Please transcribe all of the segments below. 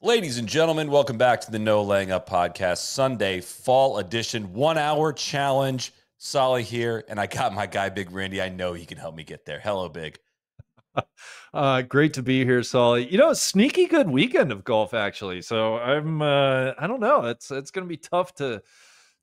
Ladies and gentlemen, welcome back to the No Laying Up Podcast, Sunday fall edition, 1 hour challenge. Soly here, and I got my guy, Big Randy. I know he can help me get there. Hello, Big. Great to be here, Soly. A sneaky good weekend of golf, actually. So I don't know. It's going to be tough to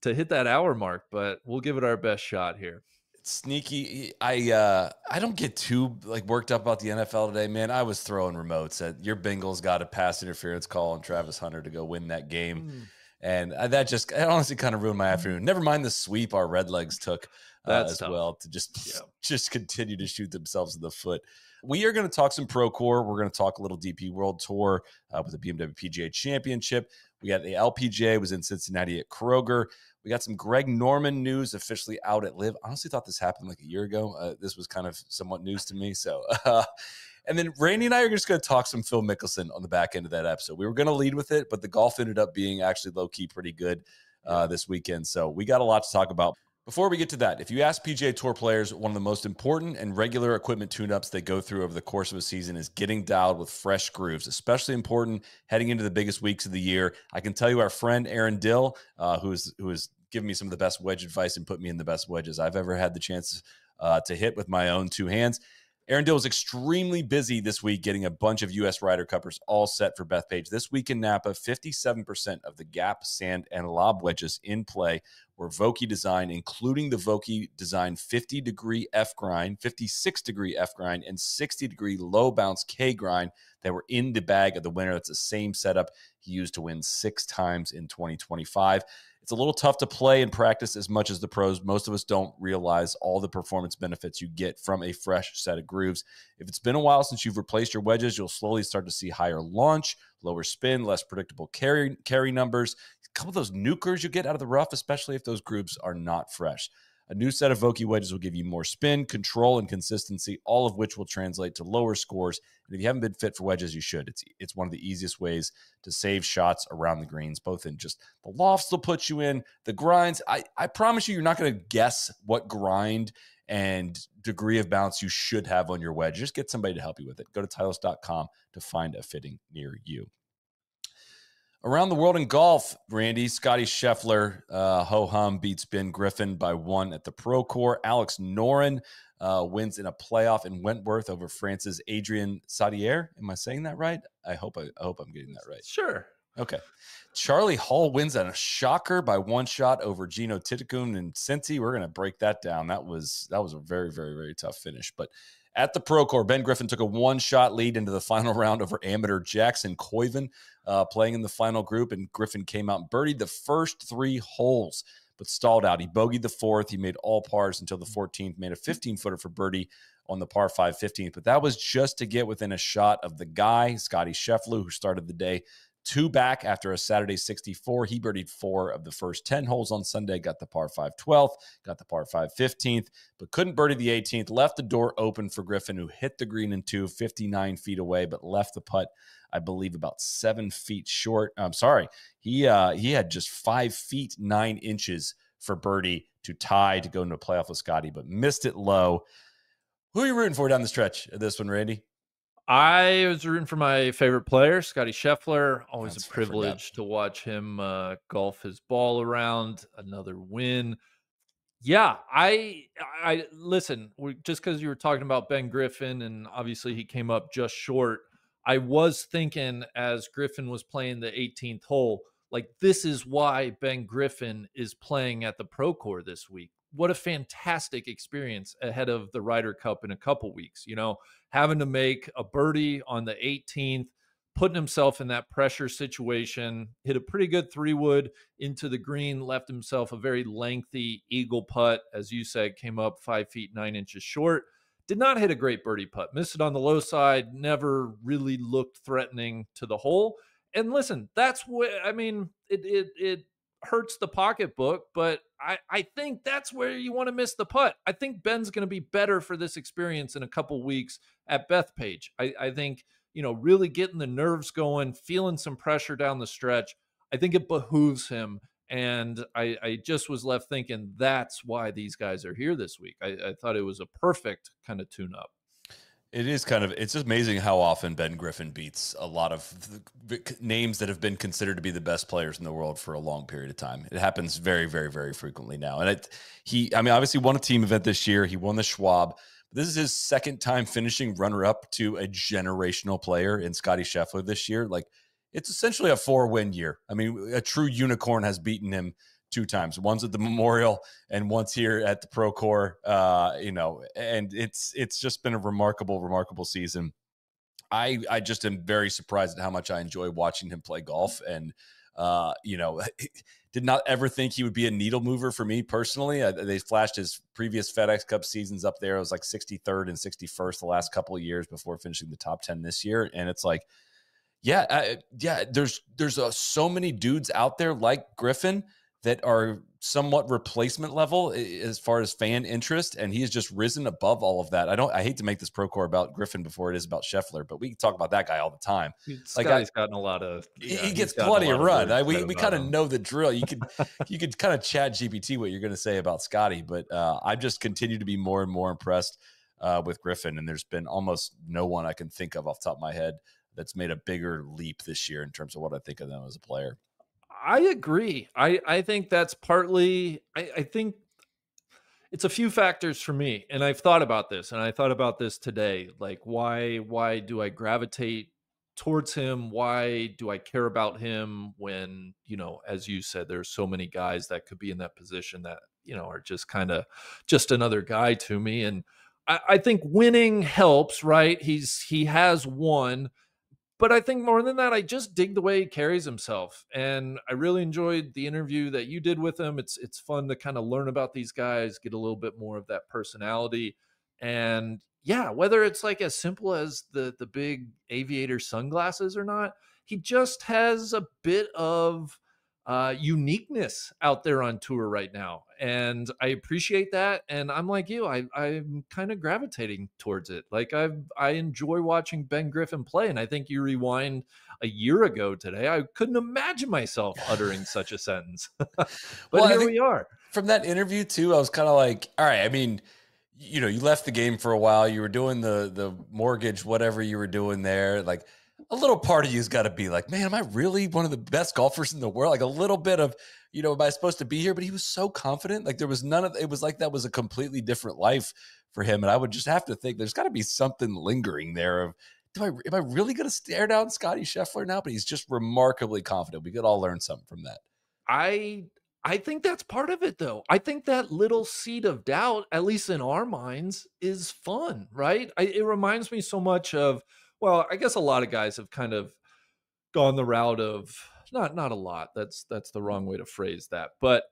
hit that hour mark, but we'll give it our best shot here. Sneaky. I don't get too worked up about the NFL today, man. I was throwing remotes at your Bengals got a pass interference call on Travis Hunter to go win that game. And that honestly kind of ruined my afternoon. Never mind the sweep our Redlegs took as tough. Well to just continue to shoot themselves in the foot. We are going to talk some Procore. We're going to talk a little DP World Tour with the BMW PGA Championship. We got the LPGA was in Cincinnati at Kroger. We got some Greg Norman news officially out at Live. I honestly thought this happened like a year ago. This was kind of somewhat news to me. So, and then Randy and I are just going to talk some Phil Mickelson on the back end of that episode. We were going to lead with it, but the golf ended up being actually low-key pretty good this weekend. So we got a lot to talk about. Before we get to that, if you ask PGA Tour players, one of the most important and regular equipment tune-ups they go through over the course of a season is getting dialed with fresh grooves, especially important heading into the biggest weeks of the year. I can tell you our friend Aaron Dill, who has given me some of the best wedge advice and put me in the best wedges I've ever had the chance to hit with my own two hands. Aaron Dill was extremely busy this week getting a bunch of U.S. Ryder Cuppers all set for Bethpage. This week in Napa, 57% of the gap, sand, and lob wedges in play were Vokey design, including the Vokey design 50-degree F grind, 56-degree F grind, and 60-degree low bounce K grind that were in the bag of the winner. That's the same setup he used to win 6 times in 2025. It's a little tough to play and practice as much as the pros. Most of us don't realize all the performance benefits you get from a fresh set of grooves. If it's been a while since you've replaced your wedges, you'll slowly start to see higher launch, lower spin, less predictable carry numbers. A couple of those nukers you get out of the rough, especially if those grooves are not fresh. A new set of Vokey wedges will give you more spin, control, and consistency, all of which will translate to lower scores. And if you haven't been fit for wedges, you should. It's one of the easiest ways to save shots around the greens, both in just the lofts they'll put you in, the grinds. I promise you're not going to guess what grind and degree of bounce you should have on your wedge. Just get somebody to help you with it. Go to Titleist.com to find a fitting near you. Around the world in golf, Randy, Scottie Scheffler, ho-hum, beats Ben Griffin by 1 at the Procore. Alex Noren wins in a playoff in Wentworth over France's Adrien Saudier. Am I saying that right? I hope I'm getting that right. Sure. Okay. Charley Hull wins on a shocker by 1 shot over Gino Titicum and Cincy. We're going to break that down. That was a very, very, very tough finish. But at the Procore, Ben Griffin took a 1-shot lead into the final round over amateur Jackson Koivun, playing in the final group, and Griffin came out and birdied the first 3 holes, but stalled out. He bogeyed the 4th. He made all pars until the 14th, made a 15-footer for birdie on the par 5 15th, but that was just to get within a shot of the guy, Scottie Scheffler, who started the day 2 back after a Saturday 64. He birdied 4 of the first 10 holes on Sunday, got the par 5 12th, got the par 5 15th, but couldn't birdie the 18th, left the door open for Griffin, who hit the green in 2, 59 feet away, but left the putt, I believe, about 7 feet short. I'm sorry. He had just 5 feet 9 inches for birdie to tie to go into a playoff with Scotty, but missed it low. Who are you rooting for down the stretch of this one, Randy? I was rooting for my favorite player, Scottie Scheffler. Always a privilege to watch him golf his ball around. Another win. Yeah, I listen, just because you were talking about Ben Griffin, and obviously he came up just short, I was thinking as Griffin was playing the 18th hole, like, this is why Ben Griffin is playing at the Procore this week. What a fantastic experience ahead of the Ryder Cup in a couple weeks, having to make a birdie on the 18th, putting himself in that pressure situation, hit a pretty good 3-wood into the green, left himself a very lengthy eagle putt, as you said, came up 5 feet 9 inches short. Did not hit a great birdie putt, missed it on the low side, never really looked threatening to the hole. And listen, that's what, it hurts the pocketbook, but I think that's where you want to miss the putt. I think Ben's going to be better for this experience in a couple weeks at Bethpage. I think, really getting the nerves going, feeling some pressure down the stretch, I think it behooves him. And I just was left thinking that's why these guys are here this week. I thought it was a perfect kind of tune-up. It is it's amazing how often Ben Griffin beats a lot of names that have been considered to be the best players in the world for a long period of time. It happens very, very, very frequently now. And I mean, obviously won a team event this year. He won the Schwab. This is his second time finishing runner-up to a generational player in Scottie Scheffler this year. Like, it's essentially a 4-win year. I mean, a true unicorn has beaten him 2 times. Once at the Memorial and once here at the Procore, and it's just been a remarkable season. I just am very surprised at how much I enjoy watching him play golf. And, did not ever think he would be a needle mover for me personally. They flashed his previous FedEx Cup seasons up there. It was like 63rd and 61st the last couple of years before finishing the top 10 this year. And it's like, there's so many dudes out there like Griffin that are somewhat replacement level as far as fan interest, and he has just risen above all of that. I hate to make this Procore about Griffin before it is about Scheffler, but we can talk about that guy all the time. Scotty's gotten a lot of. He gets plenty of run. We kind of know the drill. You could kind of chat GPT what you're going to say about Scotty, but I just continue to be more and more impressed with Griffin, and there's been almost no one I can think of off the top of my head that's made a bigger leap this year in terms of what I think of them as a player. I agree. I think that's partly, I think it's a few factors for me. And I've thought about this, and I thought about this today. Like, why do I gravitate towards him? Why do I care about him when, as you said, there's so many guys that could be in that position that, are just kind of just another guy to me. And I think winning helps, right? He has won. But I think more than that, I just dig the way he carries himself. And I really enjoyed the interview that you did with him. It's fun to kind of learn about these guys, get a little bit more of that personality. And yeah, whether it's like as simple as the big aviator sunglasses or not, he just has a bit of uniqueness out there on tour right now. And I appreciate that. And I'm like you, I'm kind of gravitating towards it. Like I enjoy watching Ben Griffin play. And I think you rewind a year ago today, I couldn't imagine myself uttering such a sentence. But here we are. From that interview too, I was kind of like, all right, I mean, you left the game for a while. You were doing the mortgage, whatever you were doing there. Like, a little part of you's got to be like, man, am I really one of the best golfers in the world? Like a little bit of, am I supposed to be here? But he was so confident. Like there was none of it. Was like that was a completely different life for him. And I would just have to think there's got to be something lingering there of, am I really going to stare down Scottie Scheffler now? But he's just remarkably confident. We could all learn something from that. I think that's part of it, though. I think that little seed of doubt, at least in our minds, is fun, right? It reminds me so much of, well, I guess a lot of guys have kind of gone the route of not a lot. That's the wrong way to phrase that. But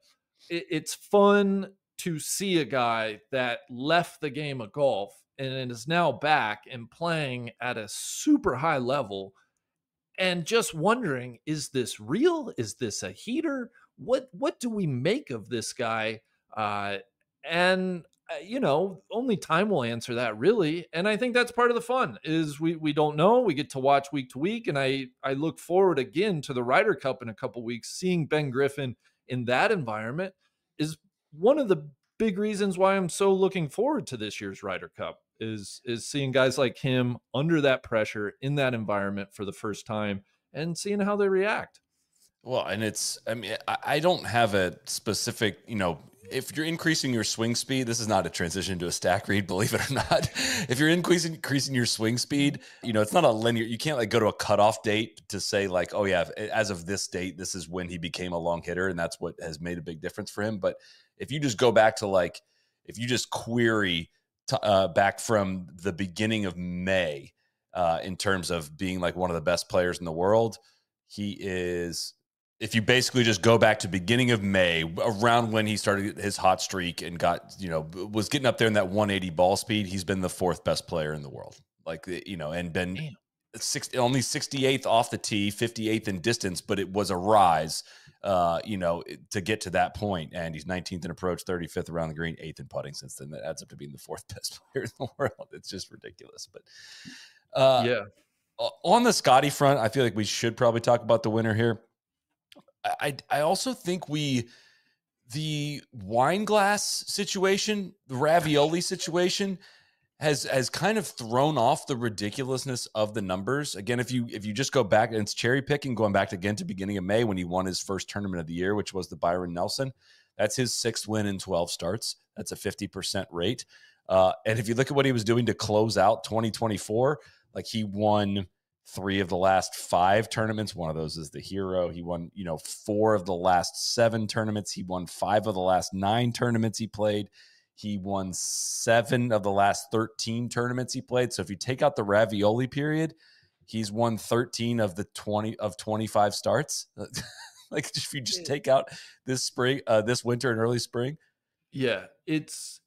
it's fun to see a guy that left the game of golf and is now back and playing at a super high level and just wondering, is this real? Is this a heater? What do we make of this guy? Only time will answer that, really. And I think that's part of the fun is we don't know. We get to watch week to week. And I look forward again to the Ryder Cup in a couple weeks. Seeing Ben Griffin in that environment is one of the big reasons why I'm so looking forward to this year's Ryder Cup is seeing guys like him under that pressure in that environment for the first time and seeing how they react. Well, and I don't have a specific, if you're increasing your swing speed, this is not a transition to a stack read, believe it or not. If you're increasing your swing speed, it's not a linear, you can't like go to a cutoff date to say like, oh yeah, as of this date, this is when he became a long hitter. And that's what has made a big difference for him. But if you just go back to like, if you just query back from the beginning of May in terms of being like one of the best players in the world, he is... If you basically just go back to beginning of May, around when he started his hot streak and got, was getting up there in that 180 ball speed, he's been the 4th best player in the world. Like, and been only 68th off the tee, 58th in distance, but it was a rise, to get to that point. And he's 19th in approach, 35th around the green, 8th in putting since then. That adds up to being the 4th best player in the world. It's just ridiculous. But yeah, on the Scottie front, I feel like we should probably talk about the winner here. I also think the wine glass situation, the ravioli situation has kind of thrown off the ridiculousness of the numbers. Again, if you just go back, and it's cherry picking, going back again to beginning of May when he won his first tournament of the year, which was the Byron Nelson. That's his 6th win in 12 starts. That's a 50% rate. And if you look at what he was doing to close out 2024, like he won 3 of the last 5 tournaments. One of those is the Hero. He won, 4 of the last 7 tournaments. He won 5 of the last 9 tournaments he played. He won 7 of the last 13 tournaments he played. So if you take out the ravioli period, he's won 13 of the 25 starts. Like if you just take out this spring, this winter and early spring. Yeah, it's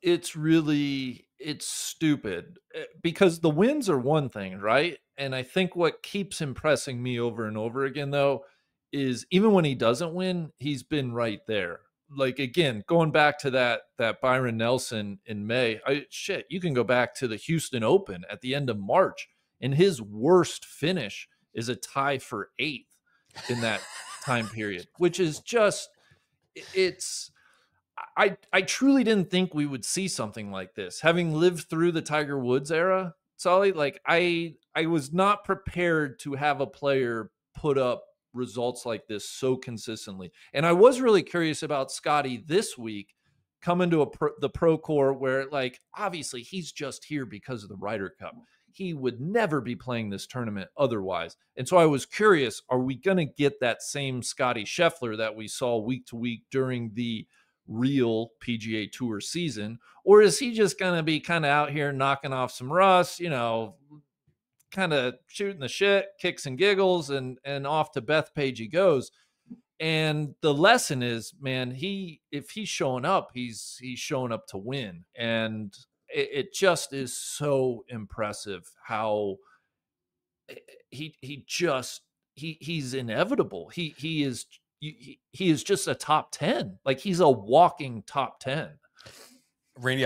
stupid because the wins are one thing, right? And I think what keeps impressing me over and over again, though, is even when he doesn't win, he's been right there. Like, again, going back to that Byron Nelson in May, you can go back to the Houston Open at the end of March, and his worst finish is a tie for 8th in that time period, which is just, I truly didn't think we would see something like this. Having lived through the Tiger Woods era, Soly, like I was not prepared to have a player put up results like this so consistently. And I was really curious about Scottie this week coming to the Procore where, like, obviously he's just here because of the Ryder Cup. He would never be playing this tournament otherwise. And so I was curious, are we going to get that same Scottie Scheffler that we saw week to week during the real PGA Tour season? Or is he just going to be kind of out here knocking off some rust, kind of shooting the shit, kicks and giggles, and off to Bethpage he goes? And the lesson is, man, if he's showing up, he's showing up to win. And it just is so impressive how he's inevitable. He is just a top 10. Like, he's a walking top 10. Randy,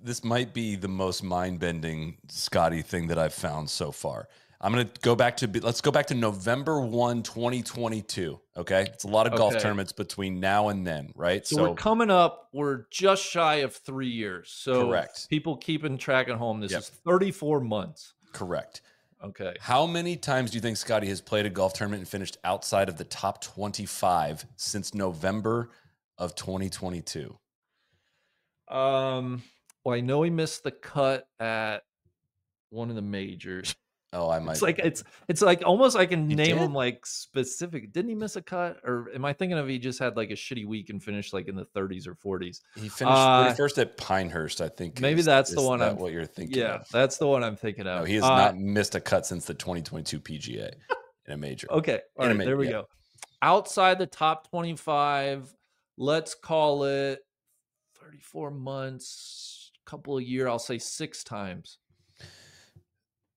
this might be the most mind-bending Scottie thing that I've found so far. I'm going to let's go back to November 1, 2022. Okay. It's a lot of golf tournaments between now and then, right? So we're just shy of 3 years. So correct. People keeping track at home, this is 34 months. Correct. Okay. How many times do you think Scottie has played a golf tournament and finished outside of the top 25 since November of 2022? Well, I know he missed the cut at one of the majors. Oh, I might. It's like almost I can name him like specific. Didn't he miss a cut, or am I thinking of he just had like a shitty week and finished like in the 30s or 40s? He finished 31st at Pinehurst, I think. Maybe that's the one. What you're thinking? Yeah, that's the one I'm thinking of. No, he has not missed a cut since the 2022 PGA in a major. Okay, all right, there we go. Outside the top 25, let's call it 34 months, couple of years. I'll say 6 times.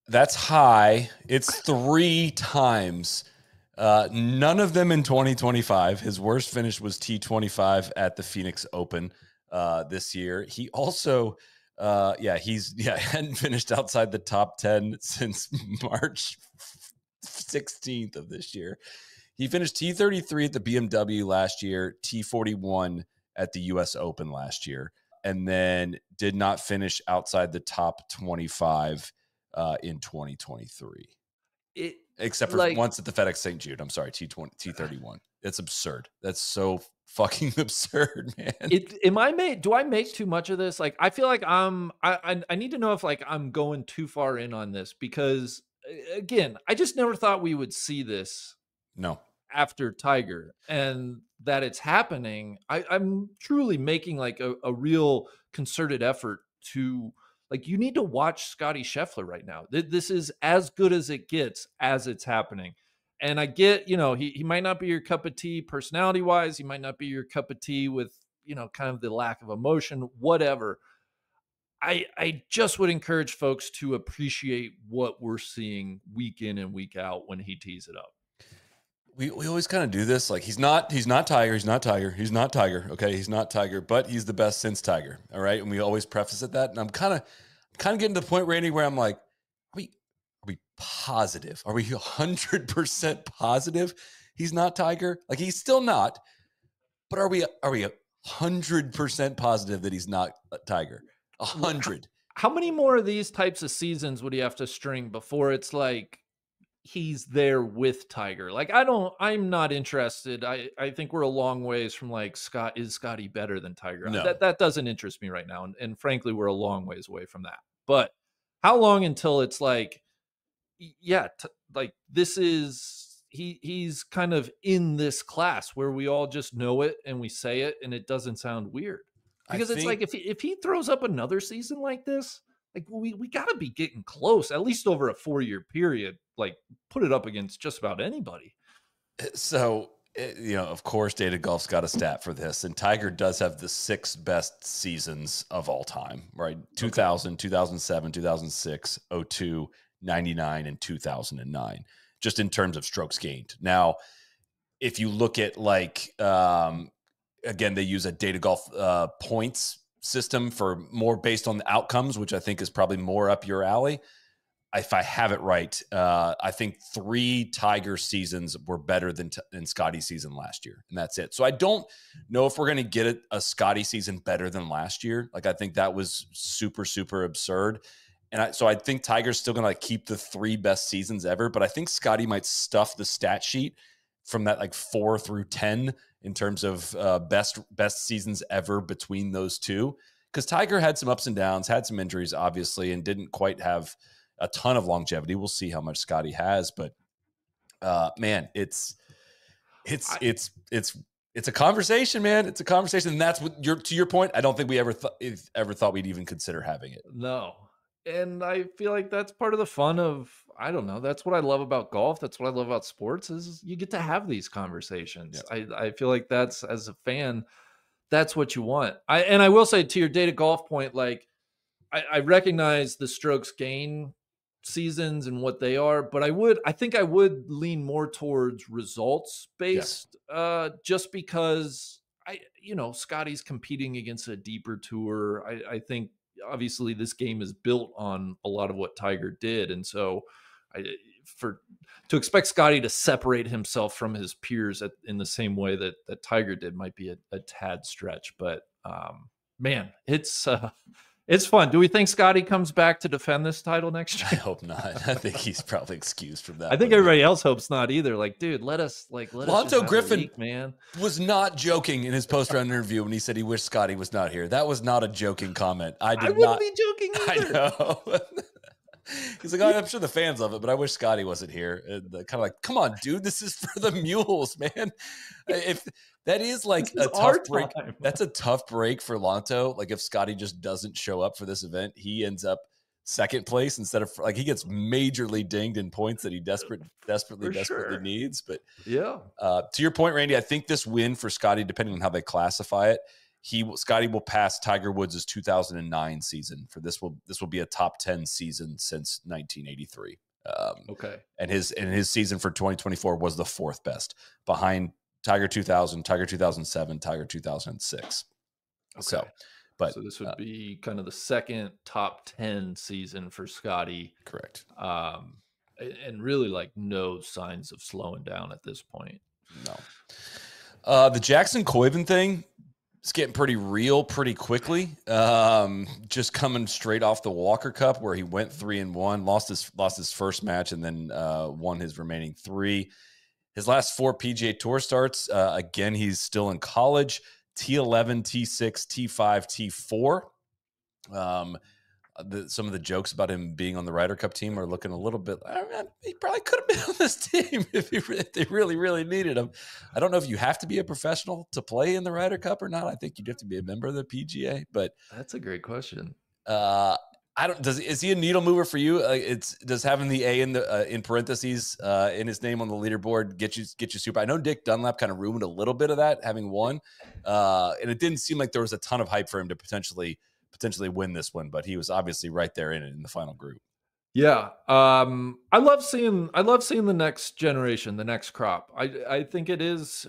That's high. It's 3 times. None of them in 2025. His worst finish was T25 at the Phoenix Open this year. He also, hadn't finished outside the top 10 since March 16th of this year. He finished T33 at the BMW last year, T41 at the US Open last year, and then did not finish outside the top 25 in 2023, except for once at the FedEx St. Jude. I'm sorry, T31. It's absurd. That's so fucking absurd, man. Do I make too much of this? Like, I feel like I need to know if like I'm going too far in on this, because again, I just never thought we would see this. No. After Tiger, and that it's happening. I'm truly making like a real concerted effort to, like, you need to watch Scottie Scheffler right now. This is as good as it gets as it's happening. And I get, he might not be your cup of tea personality wise. He might not be your cup of tea with, kind of the lack of emotion, whatever. I just would encourage folks to appreciate what we're seeing week in and week out when he tees it up. We always kind of do this. Like, he's not Tiger. He's not Tiger. He's not Tiger. Okay. He's not Tiger, but he's the best since Tiger. All right. And we always preface it that. And I'm kind of getting to the point, Randy, where I'm like, are we positive? Are we 100% positive he's not Tiger? Like, he's still not, but are we 100% positive that he's not Tiger? 100. how many more of these types of seasons would he have to string before it's like he's there with Tiger? Like, I'm not interested. I think we're a long ways from like is Scotty better than Tiger? No. That doesn't interest me right now. And frankly, we're a long ways away from that. But how long until it's like, yeah, like this is he's kind of in this class where we all just know it and we say it and it doesn't sound weird. Because it's like if he throws up another season like this, like we got to be getting close, at least over a 4-year period. Like put it up against just about anybody. So, of course, Data Golf's got a stat for this, and Tiger does have the 6 best seasons of all time, right? 2000, 2007, 2006, 02, 99, and 2009, just in terms of strokes gained. Now, if you look at again, they use a Data Golf points system for more based on the outcomes, which I think is probably more up your alley. If I have it right, I think 3 Tiger seasons were better than Scottie's season last year, and that's it. So I don't know if we're going to get a Scottie season better than last year. Like I think that was super, super absurd. And so I think Tiger's still going to keep the 3 best seasons ever, but I think Scottie might stuff the stat sheet from that 4 through 10 in terms of best seasons ever between those two. Because Tiger had some ups and downs, had some injuries, obviously, and didn't quite have a ton of longevity. We'll see how much Scottie has, but man, it's a conversation, man. It's a conversation, and that's what to your point. I don't think we ever thought we'd even consider having it. No. And I feel like that's part of the fun of, I don't know. That's what I love about golf. That's what I love about sports is you get to have these conversations. Yeah. I feel like that's, as a fan, that's what you want. I will say to your Data Golf point, like I recognize the strokes gain seasons and what they are, but I think I would lean more towards results based, just because Scottie's competing against a deeper tour. I think obviously this game is built on a lot of what Tiger did. And so to expect Scottie to separate himself from his peers in the same way that Tiger did might be a tad stretch, but man, it's fun. Do we think Scottie comes back to defend this title next year? I hope not. I think he's probably excused from that. I think everybody else hopes not either. Like, dude, let us Griffin week, man. Was not joking in his post-round interview when he said he wished Scottie was not here. That was not a joking comment. I wouldn't be joking either. I know. He's like, oh, I'm sure the fans love it, but I wish Scottie wasn't here. And kind of like, come on, dude, this is for the mules, man. If that is a tough break, that's a tough break for Lanto. Like if Scottie just doesn't show up for this event, he ends up second place instead of he gets majorly dinged in points that he desperately needs. But yeah, to your point, Randy, I think this win for Scottie, depending on how they classify it, Scottie will pass Tiger Woods' 2009 season. For this will be a top 10 season since 1983. Okay, and his season for 2024 was the 4th best, behind Tiger 2000, Tiger 2007, Tiger 2006. Okay. So this would be kind of the 2nd top 10 season for Scottie. Correct. And really no signs of slowing down at this point. No. The Jackson Koivun thing, it's getting pretty real pretty quickly. Just coming straight off the Walker Cup where he went 3-1, lost his first match and then won his remaining 3. His last 4 PGA Tour starts, again, he's still in college, T11, T6, T5, T4. Some of the jokes about him being on the Ryder Cup team are looking a little bit, he probably could have been on this team if they really, really needed him. I don't know if you have to be a professional to play in the Ryder Cup or not. I think you'd have to be a member of the PGA, but that's a great question. Is he a needle mover for you? Does having the A in parentheses in his name on the leaderboard get you super? I know Dick Dunlap kind of ruined a little bit of that having won, and it didn't seem like there was a ton of hype for him to potentially win this one, but he was obviously right there in the final group. Yeah, I love seeing the next generation, the next crop. I think it is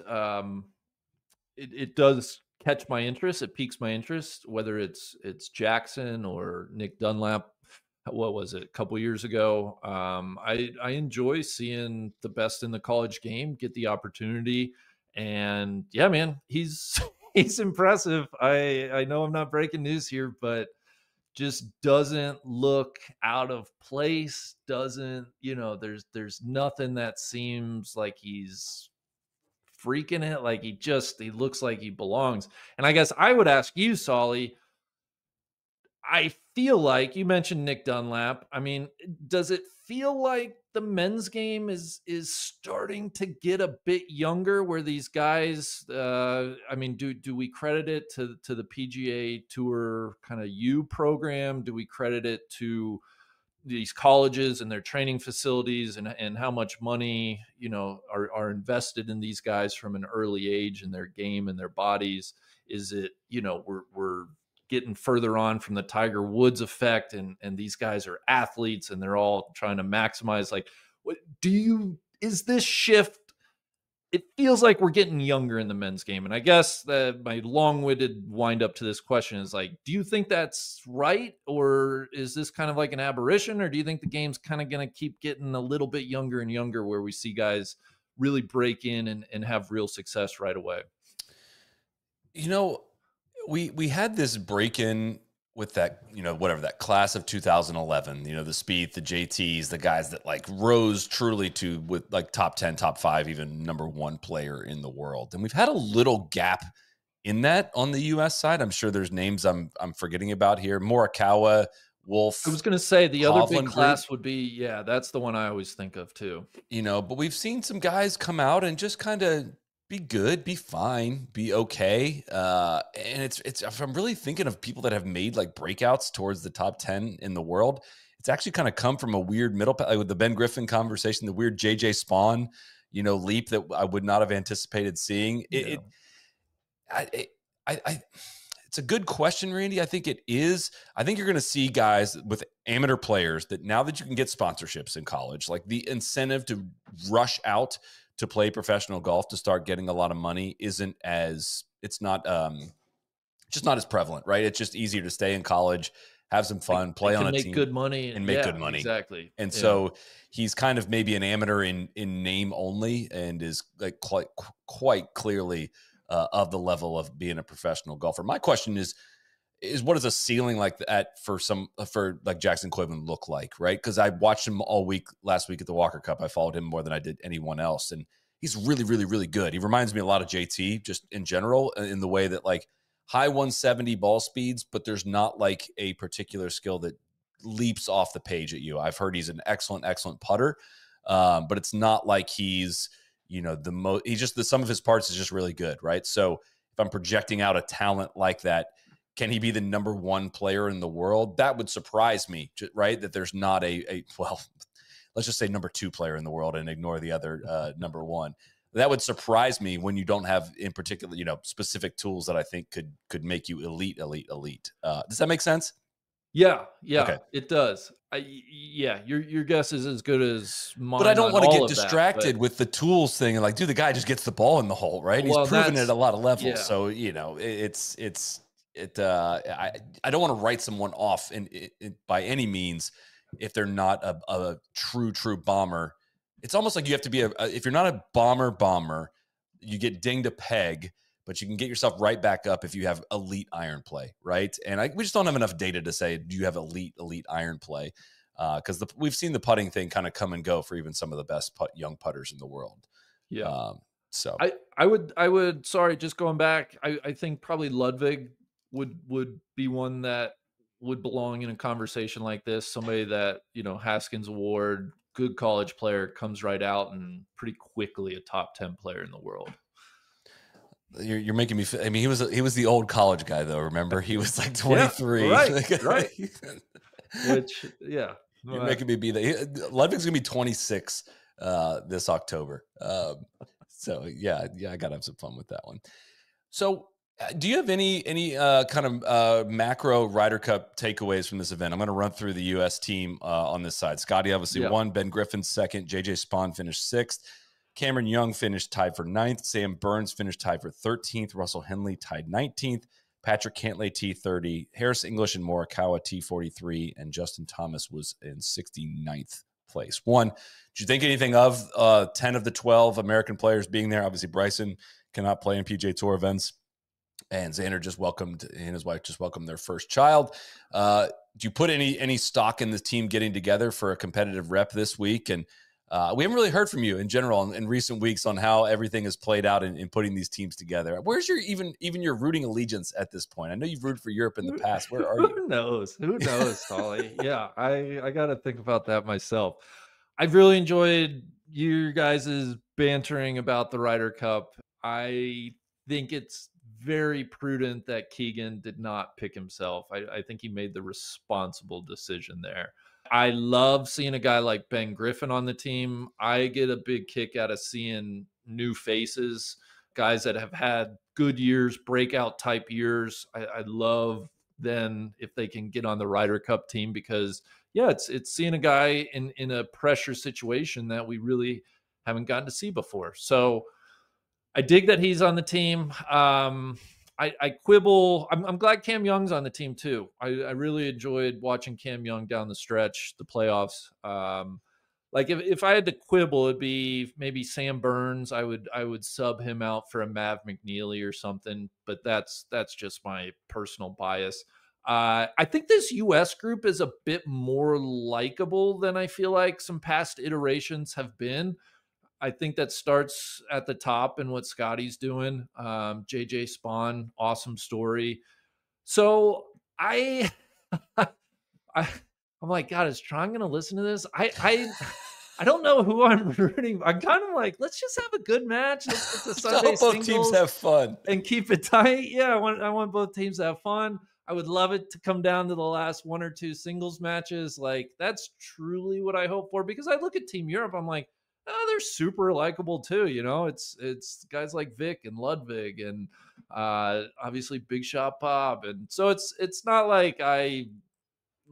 it does catch my interest. It piques my interest, whether it's Jackson or Nick Dunlap. What was it, a couple years ago? I enjoy seeing the best in the college game get the opportunity, and yeah, man, he's impressive. I know I'm not breaking news here, but just doesn't look out of place. Doesn't, there's nothing that seems like he's freaking it. Like he looks like he belongs. And I guess I would ask you, Soly, I feel like you mentioned Nick Dunlap. I mean, does it feel like the men's game is starting to get a bit younger? Where these guys, I mean, do we credit it to the PGA Tour kind of U program? Do we credit it to these colleges and their training facilities and how much money are invested in these guys from an early age in their game and their bodies? Is it we're getting further on from the Tiger Woods effect, and these guys are athletes and they're all trying to maximize? Like, is this shift? It feels like we're getting younger in the men's game. And I guess that my long-winded wind up to this question is like, do you think that's right? Or is this kind of like an aberration? Or do you think the game's kind of going to keep getting a little bit younger and younger, where we see guys really break in and have real success right away? We had this break in with that, whatever, that class of 2011, the Spieth, the JTs, the guys that like rose truly to with like top 10, top 5, even number 1 player in the world. And we've had a little gap in that on the US side. I'm sure there's names I'm forgetting about here. Morikawa, Wolf. I was going to say the other big class group would be, that's the one I always think of too. But we've seen some guys come out and just kind of be good, be fine, be okay. And it's if I'm really thinking of people that have made like breakouts towards the top 10 in the world, it's actually kind of come from a weird middle, like with the Ben Griffin conversation, the weird JJ Spawn, leap that I would not have anticipated seeing. It's a good question, Randy. I think it is. I think you're going to see guys with amateur players that now that you can get sponsorships in college, like the incentive to rush out to play professional golf to start getting a lot of money it's not just not as prevalent, right? It's just easier to stay in college, have some fun, play on a team, good money and make good money. Exactly. And so he's kind of maybe an amateur in name only, and is like quite clearly of the level of being a professional golfer. My question is what does a ceiling like that for like Jackson Koivun look like, right? Because I watched him all week last week at the Walker Cup. I followed him more than I did anyone else, and he's really, really, really good. He reminds me a lot of JT just in general, in the way that like high 170 ball speeds, but there's not like a particular skill that leaps off the page at you. I've heard he's an excellent putter, but it's not like he's the most. He's just the sum of his parts is just really good, right? So if I'm projecting out a talent like that, can he be the number 1 player in the world? That would surprise me, right? That there's not well, let's just say number 2 player in the world and ignore the other number 1. That would surprise me when you don't have, in particular, specific tools that I think could make you elite. Does that make sense? Yeah, okay. It does. Your guess is as good as mine. But I don't want to get distracted with the tools thing and like, dude, the guy just gets the ball in the hole, right? Well, he's proven it at a lot of levels. Yeah. So I don't want to write someone off by any means if they're not a true bomber. It's almost like you have to be if you're not a bomber, you get dinged a peg, but you can get yourself right back up if you have elite iron play, right? And we just don't have enough data to say, do you have elite iron play? Because we've seen the putting thing kind of come and go for even some of the best young putters in the world. Yeah. So I would, sorry, just going back, I think probably Ludwig would be one that would belong in a conversation like this. Somebody that, Haskins Award, good college player, comes right out and pretty quickly a top 10 player in the world. You're making me feel, I mean, he was the old college guy though. Remember, he was like 23. Yeah, right. Which, you're making me be that. Ludwig's gonna be 26 this October. So yeah, I gotta have some fun with that one. So, do you have any kind of macro Ryder Cup takeaways from this event? I'm going to run through the U.S. team on this side. Scottie obviously won. Ben Griffin second. JJ Spawn finished 6th. Cameron Young finished tied for 9th. Sam Burns finished tied for 13th. Russell Henley tied 19th. Patrick Cantlay T30. Harris English and Morikawa T43. And Justin Thomas was in 69th place. Did you think anything of 10 of the 12 American players being there? Obviously, Bryson cannot play in PGA Tour events. And Xander and his wife just welcomed their first child. do you put any stock in the team getting together for a competitive rep this week? And we haven't really heard from you in general in recent weeks on how everything has played out in putting these teams together. Where's your even your rooting allegiance at this point? I know you've rooted for Europe in the past. Where are you? Who knows? Who knows, Soly? Yeah, I got to think about that myself. I've really enjoyed you guys' bantering about the Ryder Cup. I think it's very prudent that Keegan did not pick himself. I think he made the responsible decision there. I love seeing a guy like Ben Griffin on the team. I get a big kick out of seeing new faces, guys that have had good years, breakout type years. I love then if they can get on the Ryder Cup team, because yeah, it's seeing a guy in a pressure situation that we really haven't gotten to see before. So I dig that he's on the team. I quibble. I'm glad Cam Young's on the team too. I really enjoyed watching Cam Young down the stretch, the playoffs. Like if I had to quibble, it'd be maybe Sam Burns. I would sub him out for a Mav McNeely or something, but that's just my personal bias. I think this US group is a bit more likable than I feel like some past iterations have been. I think that starts at the top and what Scottie's doing. JJ Spawn, awesome story. So I, I I'm like, God, is Tron going to listen to this? I don't know who I'm rooting. I'm kind of like, let's just have a good match. Let's get the Sunday both teams have fun and keep it tight. Yeah, I want both teams to have fun. I would love it to come down to the last one or two singles matches. Like, that's truly what I hope for, because I look at Team Europe, I'm like, oh, they're super likable too. You know, it's guys like Vic and Ludwig and obviously Big Shot Bob, and so it's not like I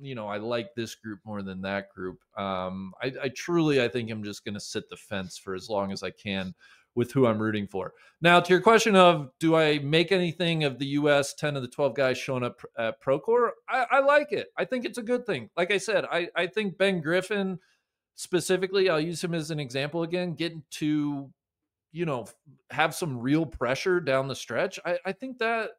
like this group more than that group. I truly, I think I'm just going to sit the fence for as long as I can with who I'm rooting for. Now, to your question of, do I make anything of the U.S. 10 of the 12 guys showing up at Procore? I like it. I think it's a good thing. Like I said, I think Ben Griffin specifically, I'll use him as an example again, getting to, have some real pressure down the stretch. I think that,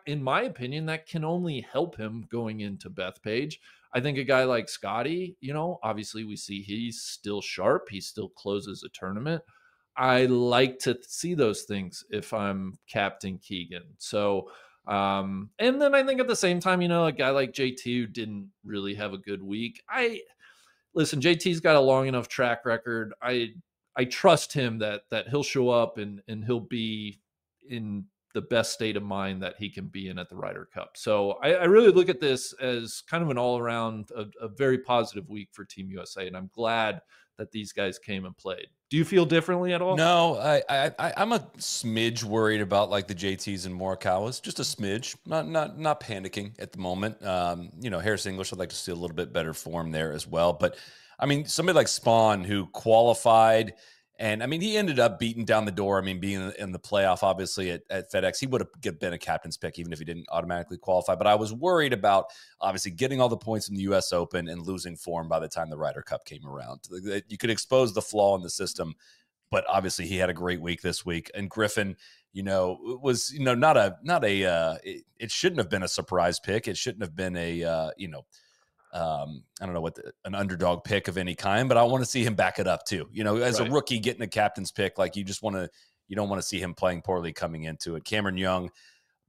in my opinion, that can only help him going into Bethpage. I think a guy like Scottie, obviously we see he's still sharp. He still closes a tournament. I like to see those things if I'm Captain Keegan. So, and then I think at the same time, a guy like JT didn't really have a good week. Listen, JT's got a long enough track record. I trust him that he'll show up and he'll be in the best state of mind that he can be in at the Ryder Cup. So I really look at this as kind of an all around, a very positive week for Team USA, and I'm glad that these guys came and played. Do you feel differently at all? No, I'm a smidge worried about like the JTs and Morikawas, just a smidge, not panicking at the moment. Harris English, I'd like to see a little bit better form there as well. But I mean, somebody like Spawn who qualified, and I mean, he ended up beating down the door. I mean, being in the playoff, obviously at FedEx, he would have been a captain's pick even if he didn't automatically qualify. But I was worried about obviously getting all the points in the U.S. Open and losing form by the time the Ryder Cup came around. You could expose the flaw in the system, but obviously he had a great week this week. And Griffin, was it shouldn't have been a surprise pick. It shouldn't have been I don't know an underdog pick of any kind, but I want to see him back it up too. As a rookie getting a captain's pick, like you don't want to see him playing poorly coming into it. Cameron Young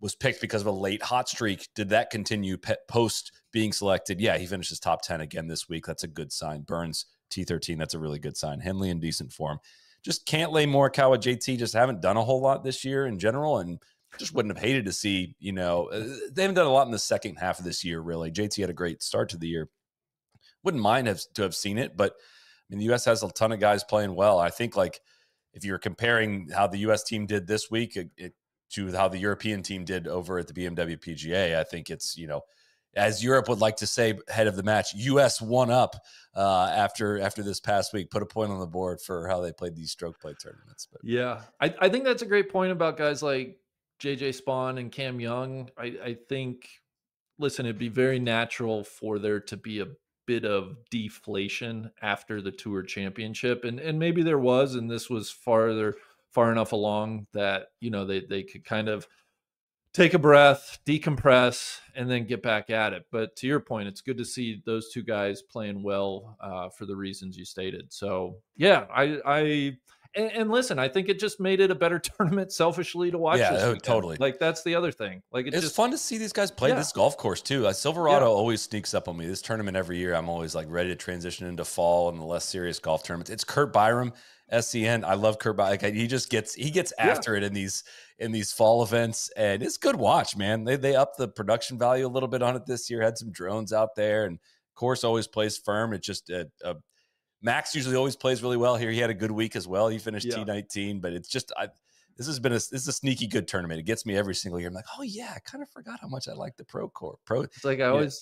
was picked because of a late hot streak. Did that continue post being selected? Yeah, he finishes top 10 again this week. That's a good sign. Burns T13. That's a really good sign. Henley in decent form. Just can't lay Morikawa. JT just haven't done a whole lot this year in general, and just wouldn't have hated to see, they haven't done a lot in the second half of this year, really. JT had a great start to the year. Wouldn't mind to have seen it, but I mean, the U.S. has a ton of guys playing well. I think, like, if you're comparing how the U.S. team did this week to how the European team did over at the BMW PGA, I think it's, as Europe would like to say ahead of the match, U.S. won up after this past week. Put a point on the board for how they played these stroke play tournaments. But yeah, I think that's a great point about guys like JJ Spawn and Cam Young. I think, listen, it'd be very natural for there to be a bit of deflation after the Tour Championship, and maybe there was, and this was far enough along that they could kind of take a breath, decompress, and then get back at it. But to your point, it's good to see those two guys playing well for the reasons you stated. So yeah, and listen, I think it just made it a better tournament selfishly to watch Yeah, this oh, weekend. totally. Like that's the other thing. Like It's fun to see these guys play yeah, this golf course too. Silverado always sneaks up on me. This tournament every year, I'm always like ready to transition into fall and the less serious golf tournaments. It's Kurt Byram, SCN. I love Kurt Byram. Like, he gets after it in these fall events, and it's good watch, man. They upped the production value a little bit on it this year. Had some drones out there, and course always plays firm. It just Max usually always plays really well here. He had a good week as well. He finished T19, but it's just this is a sneaky good tournament. It gets me every single year. I'm like, oh yeah, I kind of forgot how much I like the Procore. It's like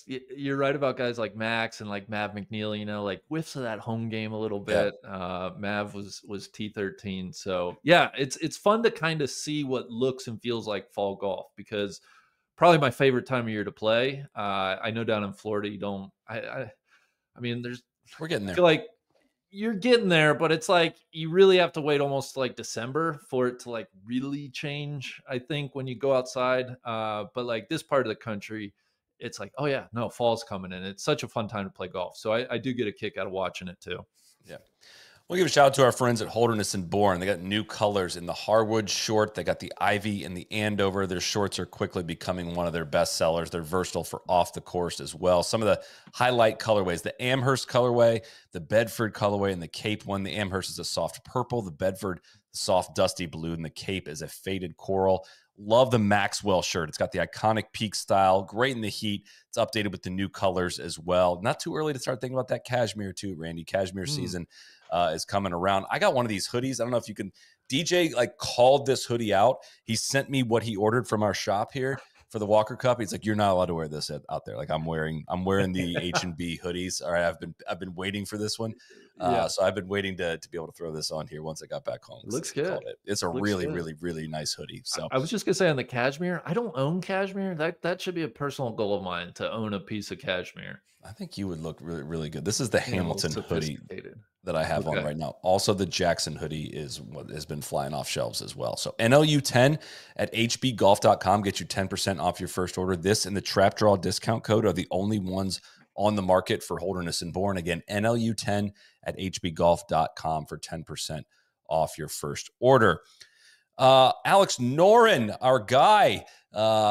you're right about guys like Max and like Mav McNeil, like whiffs of that home game a little bit. Mav was T13. So yeah, it's fun to kind of see what looks and feels like fall golf, because probably my favorite time of year to play. I know down in Florida, you don't, I mean, we're getting there. I feel like you're getting there, but it's like you really have to wait almost like December for it to like really change, I think, when you go outside. But like this part of the country, it's like, oh yeah, no, fall's coming in. It's such a fun time to play golf. So I do get a kick out of watching it too. Yeah. We'll give a shout out to our friends at Holderness Bourne. They got new colors in the Harwood short. They got the Ivy and the Andover. Their shorts are quickly becoming one of their best sellers. They're versatile for off the course as well. Some of the highlight colorways: the Amherst colorway, the Bedford colorway, and the Cape one. The Amherst is a soft purple, the Bedford soft dusty blue, and the Cape is a faded coral. Love the Maxwell shirt. It's got the iconic peak style, great in the heat. It's updated with the new colors as well. Not too early to start thinking about that cashmere too, Randy. Cashmere season is coming around. I got one of these hoodies. I don't know if you can. DJ like called this hoodie out. He sent me what he ordered from our shop here for the Walker Cup. He's like, "You're not allowed to wear this out there." Like, I'm wearing the H&B hoodies. All right, I've been waiting for this one. So I've been waiting to be able to throw this on here once I got back home. Looks good. It's a really, really, really nice hoodie. So I was just gonna say on the cashmere, I don't own cashmere. That should be a personal goal of mine, to own a piece of cashmere. I think you would look really, really good. This is the Hamilton hoodie that I have on right now. Also, the Jackson hoodie is what has been flying off shelves as well. So NLU 10 at hbgolf.com get you 10% off your first order. This and the Trap Draw discount code are the only ones on the market for Holderness Bourne. Again, NLU 10 at hbgolf.com for 10% off your first order. Alex Noren, our guy,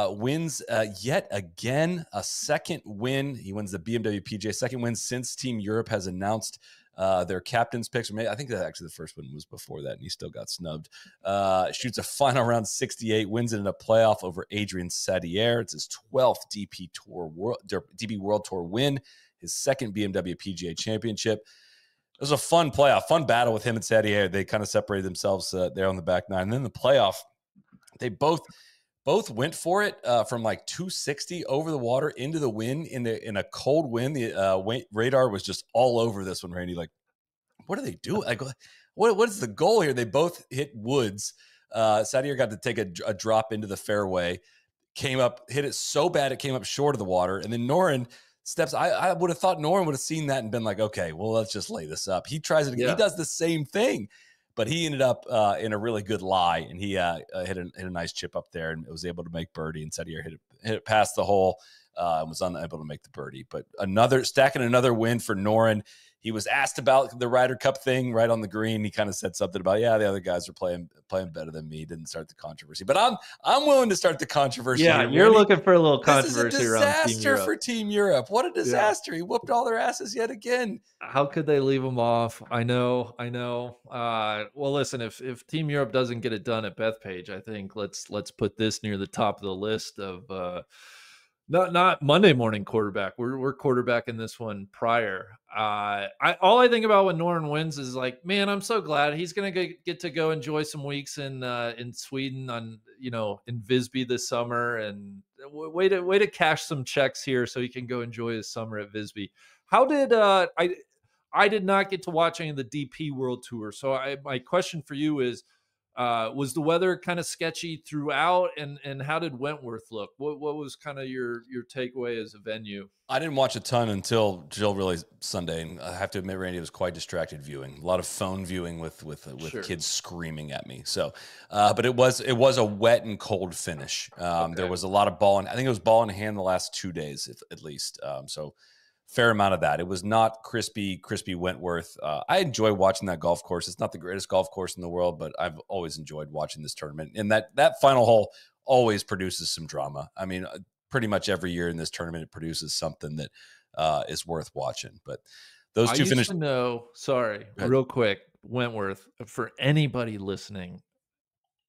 wins yet again, a second win. He wins the BMW PGA, second win since Team Europe has announced their captain's picks. I think that actually the first one was before that, and he still got snubbed. Shoots a final round 68, wins it in a playoff over Adrian Sadier. It's his 12th DP World Tour win, his second BMW PGA Championship. It was a fun playoff, fun battle with him and Sadier. They kind of separated themselves there on the back nine. And then the playoff, they both went for it from like 260 over the water into the wind in a cold wind. The radar was just all over this one, Randy. Like, what are they doing? Like, what is the goal here? They both hit woods. Sadier got to take a drop into the fairway, came up, hit it so bad it came up short of the water, and then Noren steps. I would have thought Noren would have seen that and been like, okay, well, let's just lay this up. He tries it again. Yeah. He does the same thing, but he ended up in a really good lie, and he hit a nice chip up there and was able to make birdie. And Sadier hit it past the hole, was unable to make the birdie. But stacking another win for Noren. He was asked about the Ryder Cup thing right on the green. He kind of said something about, the other guys are playing better than me. He didn't start the controversy, but I'm willing to start the controversy. Yeah, here, you're looking for a little controversy around Team Europe. This is a disaster for Team Europe. What a disaster! Yeah. He whooped all their asses yet again. How could they leave them off? I know. Well, listen, if Team Europe doesn't get it done at Bethpage, I think let's put this near the top of the list of. Not Monday morning quarterback. We're quarterbacking this one prior. All I think about when Noren wins is like, man, I'm so glad he's gonna get to go enjoy some weeks in Sweden in Visby this summer, and way to cash some checks here so he can go enjoy his summer at Visby. How did I did not get to watch any of the DP World Tour, so my question for you is, Was the weather kind of sketchy throughout? And how did Wentworth look? What was kind of your takeaway as a venue? I didn't watch a ton until really Sunday, and I have to admit, Randy, it was quite distracted viewing. A lot of phone viewing with Sure. kids screaming at me. So, but it was a wet and cold finish. There was a lot of ball, and I think it was ball in hand the last 2 days at least. So, fair amount of that. It was not crispy Wentworth. I enjoy watching that golf course. It's not the greatest golf course in the world, but I've always enjoyed watching this tournament. And that final hole always produces some drama. I mean, pretty much every year in this tournament, it produces something that is worth watching. But those two finished. Real quick, Wentworth, for anybody listening,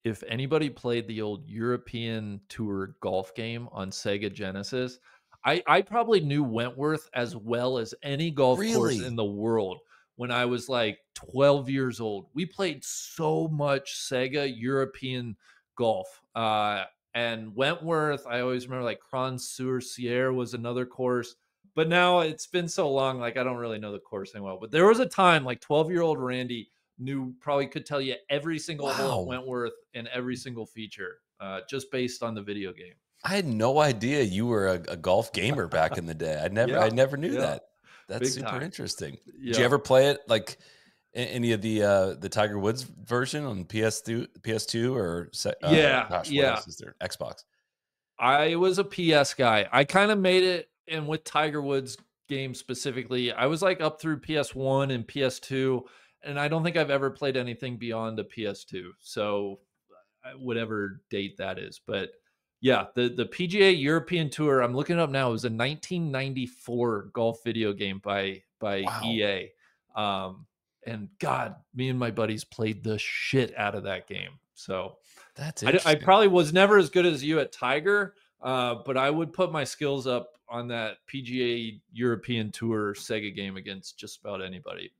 if anybody played the old European Tour golf game on Sega Genesis, I probably knew Wentworth as well as any golf course in the world when I was like 12 years old. We played so much Sega European golf. And Wentworth, I always remember like Cron-sur-Sierre was another course. But now it's been so long, like I don't really know the course thing well. But there was a time like 12-year-old Randy probably could tell you every single hole at Wentworth and every single feature just based on the video game. I had no idea you were a golf gamer back in the day. I never knew that. That's Big super time. Interesting. Yeah. Did you ever play it like any of the Tiger Woods version on PS2 or what else is there? Xbox. I was a PS guy. I kind of made it, and with Tiger Woods games specifically, I was like up through PS1 and PS2, and I don't think I've ever played anything beyond a PS2. So whatever date that is, but yeah, the PGA European Tour, I'm looking it up now, it was a 1994 golf video game by EA. And God, me and my buddies played the shit out of that game. So that's I probably was never as good as you at Tiger, but I would put my skills up on that PGA European Tour Sega game against just about anybody.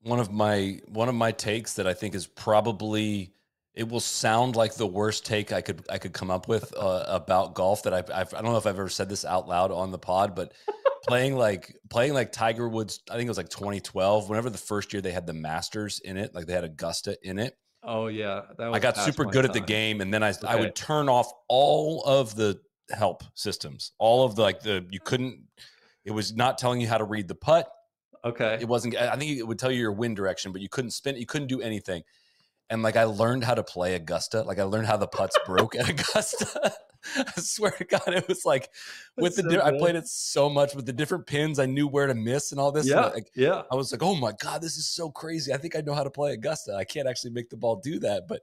One of my takes that I think is probably, it will sound like the worst take I could come up with about golf that I don't know if I've ever said this out loud on the pod, but playing like Tiger Woods, I think it was like 2012, whenever the first year they had the Masters in it, like they had Augusta in it. Oh yeah, I got super good at the game, and then I would turn off all of the help systems, all of you couldn't. It was not telling you how to read the putt. Okay, it wasn't. I think it would tell you your wind direction, but you couldn't spin. You couldn't do anything. And like I learned how to play Augusta. Like I learned how the putts broke at Augusta. I swear to God, it was like I played it so much with the different pins. I knew where to miss and all this. Yeah. I was like, oh my God, this is so crazy. I think I know how to play Augusta. I can't actually make the ball do that, but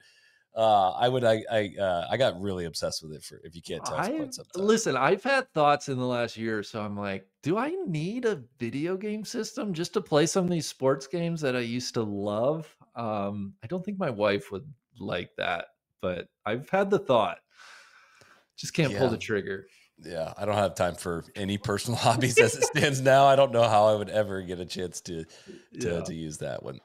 I got really obsessed with it. For if you can't tell, listen, I've had thoughts in the last year or so. I'm like, do I need a video game system just to play some of these sports games that I used to love? I don't think my wife would like that, but I've had the thought. Just can't pull the trigger. Yeah, I don't have time for any personal hobbies as it stands now. I don't know how I would ever get a chance to use that one.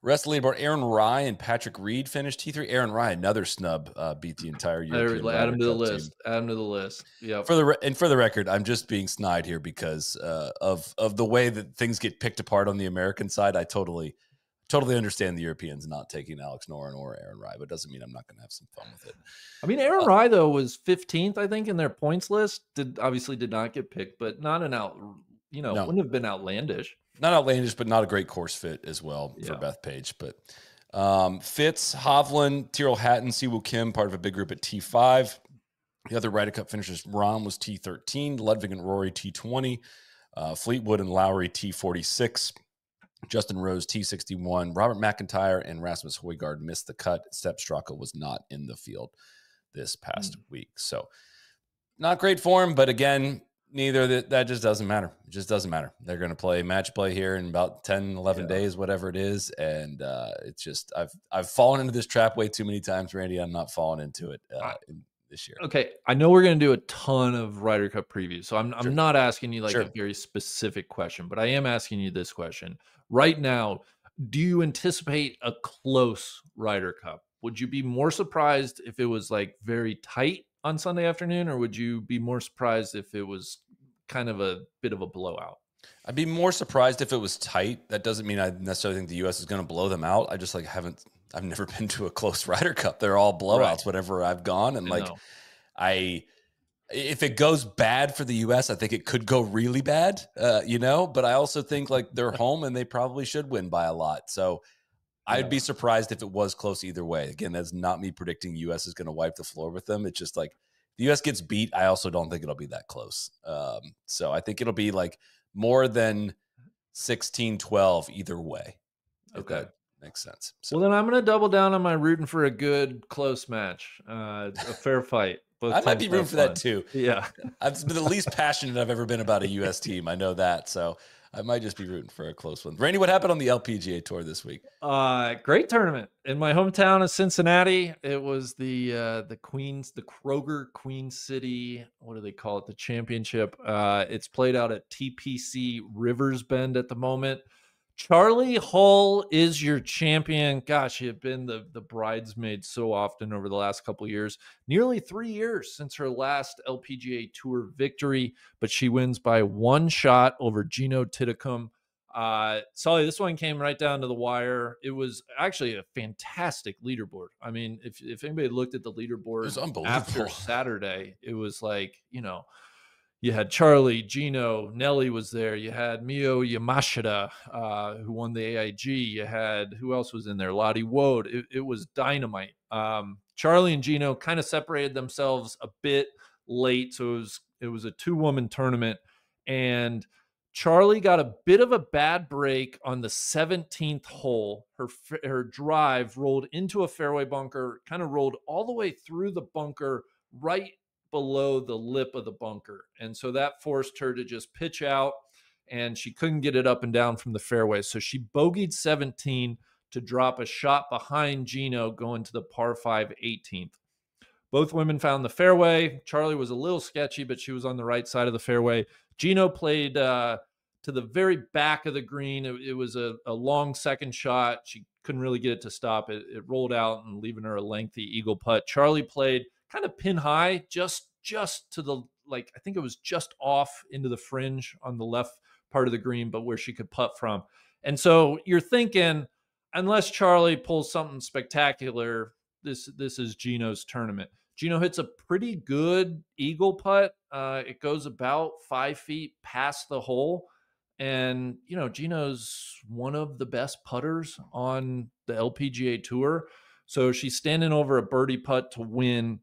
Rest of the leaderboard, Aaron Rai and Patrick Reed finished T3. Aaron Rai, another snub, beat the entire European Add him to the Cup list. team. Add him to the list. Yeah. For the record, I'm just being snide here because of the way that things get picked apart on the American side. I totally understand the Europeans not taking Alex Noren or Aaron Rai, but it doesn't mean I'm not going to have some fun with it. I mean, Aaron Rai, though, was 15th, I think, in their points list. Obviously did not get picked, but not wouldn't have been outlandish. Not outlandish, but not a great course fit as well for Beth Page. But Fitz, Hovland, Tyrrell Hatton, Siwoo Kim, part of a big group at T5. The other Ryder Cup finishers, Rahm was T13, Ludwig and Rory T20, Fleetwood and Lowry T46. Justin Rose, T61. Robert McIntyre and Rasmus Højgaard missed the cut. Sepp Straka was not in the field this past week. So not great for him, but again, that just doesn't matter. It just doesn't matter. They're going to play match play here in about 10, 11 days, whatever it is. And it's just, I've fallen into this trap way too many times, Randy. I'm not falling into it this year. Okay. I know we're going to do a ton of Ryder Cup previews, so I'm not asking you a very specific question, but I am asking you this question. Right now, do you anticipate a close Ryder Cup? Would you be more surprised if it was like very tight on Sunday afternoon, or would you be more surprised if it was kind of a bit of a blowout? I'd be more surprised if it was tight. That doesn't mean I necessarily think the U.S. is going to blow them out. I just haven't I've never been to a close Ryder Cup. They're all blowouts whenever I've gone. And if it goes bad for the U.S., I think it could go really bad, but I also think like they're home and they probably should win by a lot. So I'd be surprised if it was close either way. Again, that's not me predicting U.S. is going to wipe the floor with them. It's just like the U.S. gets beat. I also don't think it'll be that close. So I think it'll be like more than 16-12 either way. Okay. That makes sense. So. Well, then I'm going to double down on my rooting for a good close match, a fair fight. I might be rooting for that too. Yeah. I've been the least passionate I've ever been about a U.S. team. I know that. So I might just be rooting for a close one. Randy, what happened on the LPGA Tour this week? Great tournament in my hometown of Cincinnati. It was the Kroger Queen City. What do they call it? The championship. It's played out at TPC Rivers Bend at the moment. Charley Hull is your champion. Gosh, you've been the bridesmaid so often over the last couple of years. Nearly 3 years since her last LPGA Tour victory, but she wins by one shot over Gino Titicum. Soly, this one came right down to the wire. It was actually a fantastic leaderboard. I mean, if anybody looked at the leaderboard after Saturday, it was like, you had Charlie, Gino, Nelly was there. You had Mio Yamashita, who won the AIG. You had, who else was in there? Lottie Woad. It was dynamite. Charlie and Gino kind of separated themselves a bit late. So it was a 2-woman tournament. And Charlie got a bit of a bad break on the 17th hole. Her drive rolled into a fairway bunker, kind of rolled all the way through the bunker, right below the lip of the bunker. And so that forced her to just pitch out, and she couldn't get it up and down from the fairway. So she bogeyed 17 to drop a shot behind Gino going to the par 5 18th. Both women found the fairway. Charlie was a little sketchy, but she was on the right side of the fairway. Gino played to the very back of the green. It was a long second shot. She couldn't really get it to stop. It rolled out and leaving her a lengthy eagle putt. Charlie played kind of pin high, just to the, I think it was just off into the fringe on the left part of the green, but where she could putt from. And so you're thinking, unless Charlie pulls something spectacular, this is Gino's tournament. Gino hits a pretty good eagle putt. It goes about 5 feet past the hole. And, Gino's one of the best putters on the LPGA Tour. So she's standing over a birdie putt to win.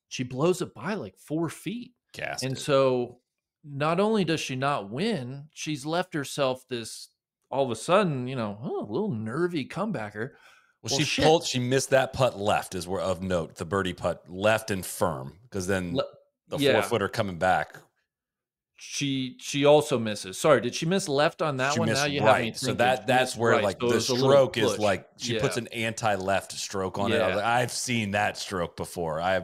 She blows it by like 4 feet. And so not only does she not win, she's left herself this, all of a sudden, a little nervy comebacker. Well, she missed that putt left is of note, the birdie putt left and firm, because then the 4-footer coming back. She also misses. Sorry, did she miss left on that one? Now you have me thinking. So that's where the stroke is like she puts an anti-left stroke on it. I've seen that stroke before. I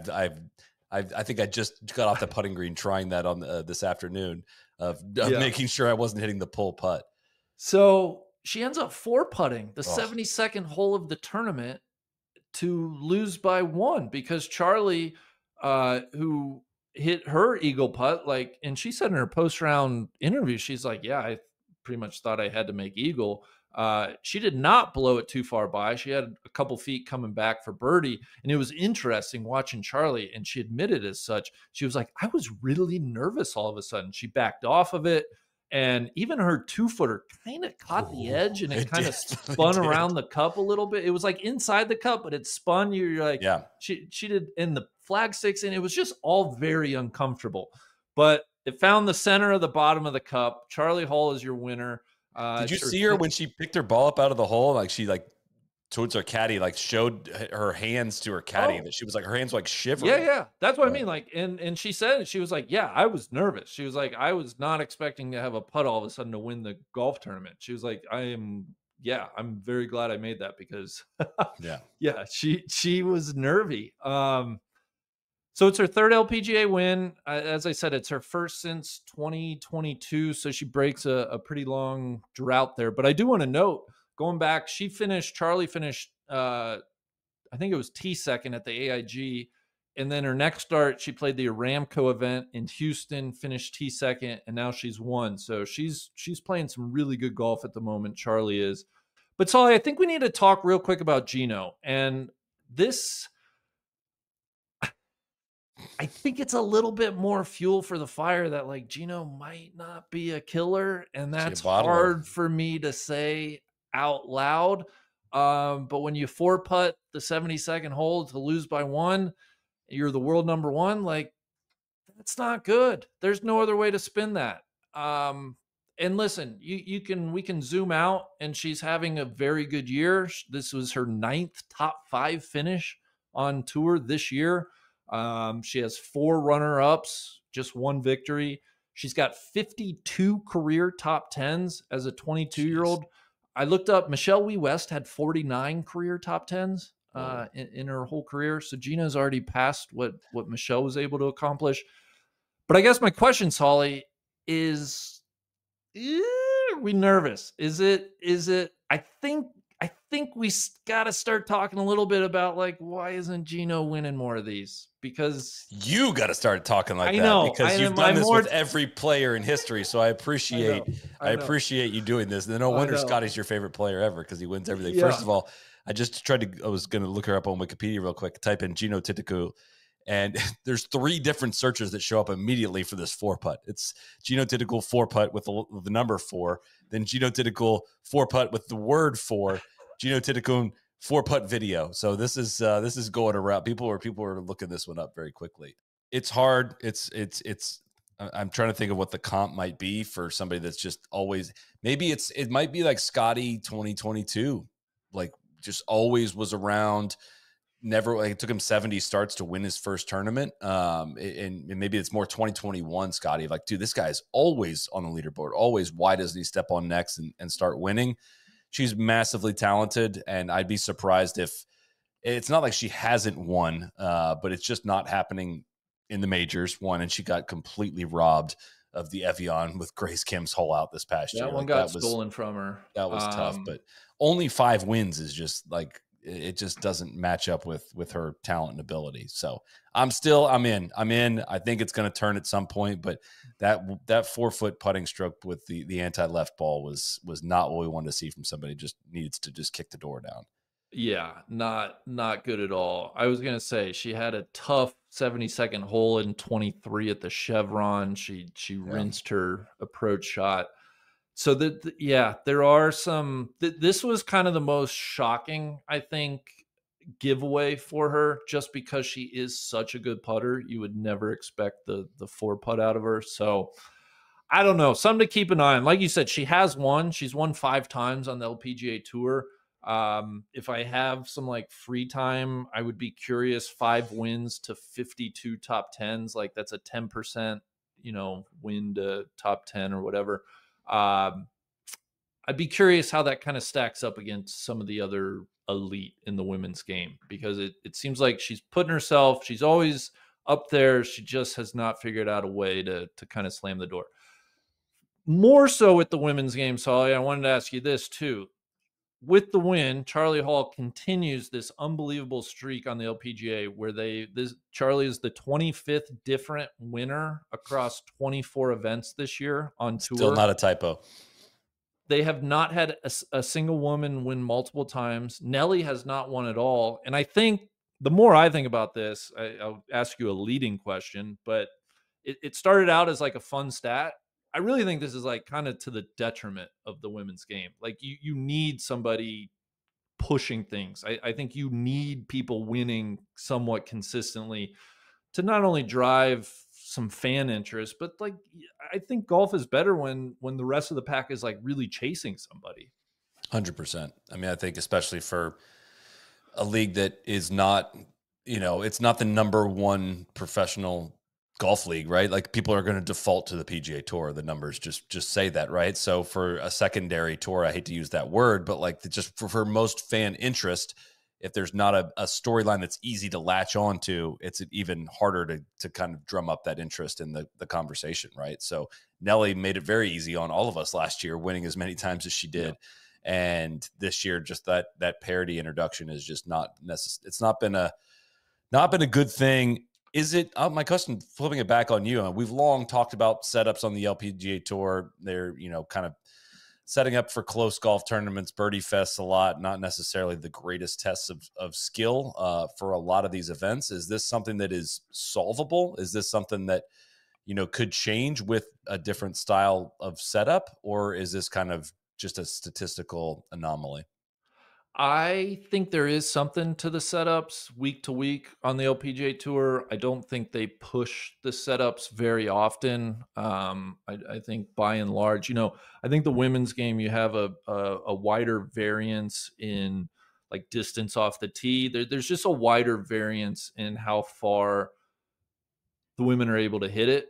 think I just got off the putting green trying that on this afternoon of making sure I wasn't hitting the pull putt. So she ends up 4-putting the 72nd hole of the tournament to lose by 1 because Charlie, who hit her eagle putt, and she said in her post-round interview, she's like, yeah, I pretty much thought I had to make eagle. She did not blow it too far by. She had a couple feet coming back for birdie. And it was interesting watching Charlie, and she admitted as such. She was like, I was really nervous all of a sudden. She backed off of it. And even her 2-footer kind of caught the edge, and it kind of spun around the cup a little bit. It was like inside the cup, but it spun. You're like, yeah. She did, and the flag sticks in. It was just all very uncomfortable. But it found the center of the bottom of the cup. Charley Hull is your winner. Did you see her when she picked her ball up out of the hole? She towards her caddy, showed her hands to her caddy that she was her hands were shivering. Yeah. That's what I mean. And she said, she was like, yeah, I was nervous. She was like, I was not expecting to have a putt all of a sudden to win the golf tournament. She was like, I'm very glad I made that because she was nervy. So it's her 3rd LPGA win. As I said, it's her first since 2022. So she breaks a pretty long drought there. But I do want to note, going back, Charlie finished, I think it was T2 at the AIG. And then her next start, she played the Aramco event in Houston, finished T2, and now she's won. So she's playing some really good golf at the moment. Charlie is. But Soly, I think we need to talk real quick about Gino. And this, I think it's a little bit more fuel for the fire that like Gino might not be a killer. And that's hard for me to say out loud. But when you 4-putt the 72nd hole to lose by 1, you're the world number 1. Like, that's not good. There's no other way to spin that. And listen, we can zoom out, and she's having a very good year. This was her 9th top 5 finish on tour this year. She has 4 runner-ups, just 1 victory. She's got 52 career top 10s as a 22-year-old. I looked up, Michelle Wie West had 49 career top 10s in her whole career. So Gina's already passed what Michelle was able to accomplish. But I guess my question, Soly, is, are we nervous? Is it, I think we got to start talking a little bit about like, why isn't Gino winning more of these? Because you got to start talking like that, because you've done this with every player in history. So I appreciate you doing this. No wonder Scottie's your favorite player ever, because he wins everything. Yeah. First of all, I was going to look her up on Wikipedia real quick, type in Gino Titiku, and there's 3 different searches that show up immediately for this 4-putt. It's Gino Titiku 4-putt with the number 4, then Gino Titiku 4-putt with the word 4, Gino Titiku 4-putt video. So this is going around. People are looking this one up very quickly. It's hard. I'm trying to think of what the comp might be for somebody that's just always, maybe it might be like Scottie 2022, like just always was around. Never, like, it took him 70 starts to win his first tournament. And maybe it's more 2021 Scottie, like, dude, this guy is always on the leaderboard, always. Why doesn't he step on next and start winning? She's massively talented, and I'd be surprised if it's not like she hasn't won, but it's just not happening in the majors. And she got completely robbed of the Evian with Grace Kim's hole out this past year. That one got stolen from her. That was tough, but only 5 wins is just like, it just doesn't match up with her talent and ability. So I'm in. I think it's going to turn at some point, but that 4-foot putting stroke with the anti-left ball was not what we wanted to see from somebody. Just needs to just kick the door down. Yeah, not good at all. I was going to say she had a tough 72nd hole in 23 at the Chevron. She rinsed her approach shot. So there are some. This was kind of the most shocking, I think, giveaway for her, just because she is such a good putter. You would never expect the 4-putt out of her. So I don't know. Something to keep an eye on. Like you said, she has won. She's won 5 times on the LPGA Tour. If I have some like free time, I would be curious. 5 wins to 52 top 10s, like that's a 10%, win to top 10 or whatever. I'd be curious how that kind of stacks up against some of the other elite in the women's game, because it seems like she's putting herself, she's always up there. She just has not figured out a way to kind of slam the door. More so with the women's game, Soly, I wanted to ask you this too. With the win, Charley Hull continues this unbelievable streak on the LPGA where Charley is the 25th different winner across 24 events this year on tour. Still not a typo. They have not had a single woman win multiple times. Nelly has not won at all. And I think the more I think about this, I'll ask you a leading question, but it started out as like a fun stat. I really think this is like kind of to the detriment of the women's game. Like you need somebody pushing things. I think you need people winning somewhat consistently to not only drive some fan interest, but like, I think golf is better when the rest of the pack is like really chasing somebody. 100%. I mean, I think especially for a league that is not, it's not the number 1 professional golf league, right? Like, people are going to default to the PGA Tour. The numbers just say that, right? So for a secondary tour, I hate to use that word, but like just for most fan interest, if there's not a storyline that's easy to latch on to, it's even harder to kind of drum up that interest in the conversation, right? So Nelly made it very easy on all of us last year, winning as many times as she did. Yeah. And this year, just that parity introduction is just not necessary. It's not been a good thing. Is it? My question, flipping it back on you. We've long talked about setups on the LPGA Tour. They're, kind of setting up for close golf tournaments, birdie fests a lot, not necessarily the greatest tests of skill for a lot of these events. Is this something that is solvable? Is this something that, could change with a different style of setup, or is this kind of just a statistical anomaly? I think there is something to the setups week to week on the LPGA Tour. I don't think they push the setups very often. I think by and large, I think the women's game, you have a wider variance in like distance off the tee. There's just a wider variance in how far the women are able to hit it,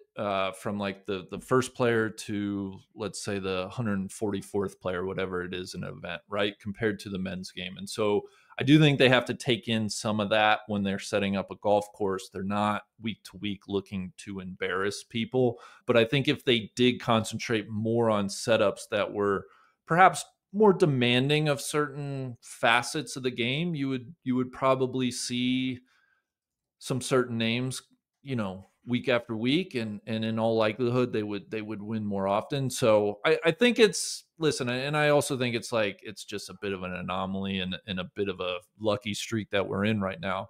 from like the first player to, let's say, the 144th player, whatever it is in an event, right? Compared to the men's game. And so I do think they have to take in some of that when they're setting up a golf course. They're not week to week looking to embarrass people. But I think if they did concentrate more on setups that were perhaps more demanding of certain facets of the game, you would probably see some certain names, week after week, and in all likelihood they would win more often. So I think and I also think it's just a bit of an anomaly and a bit of a lucky streak that we're in right now.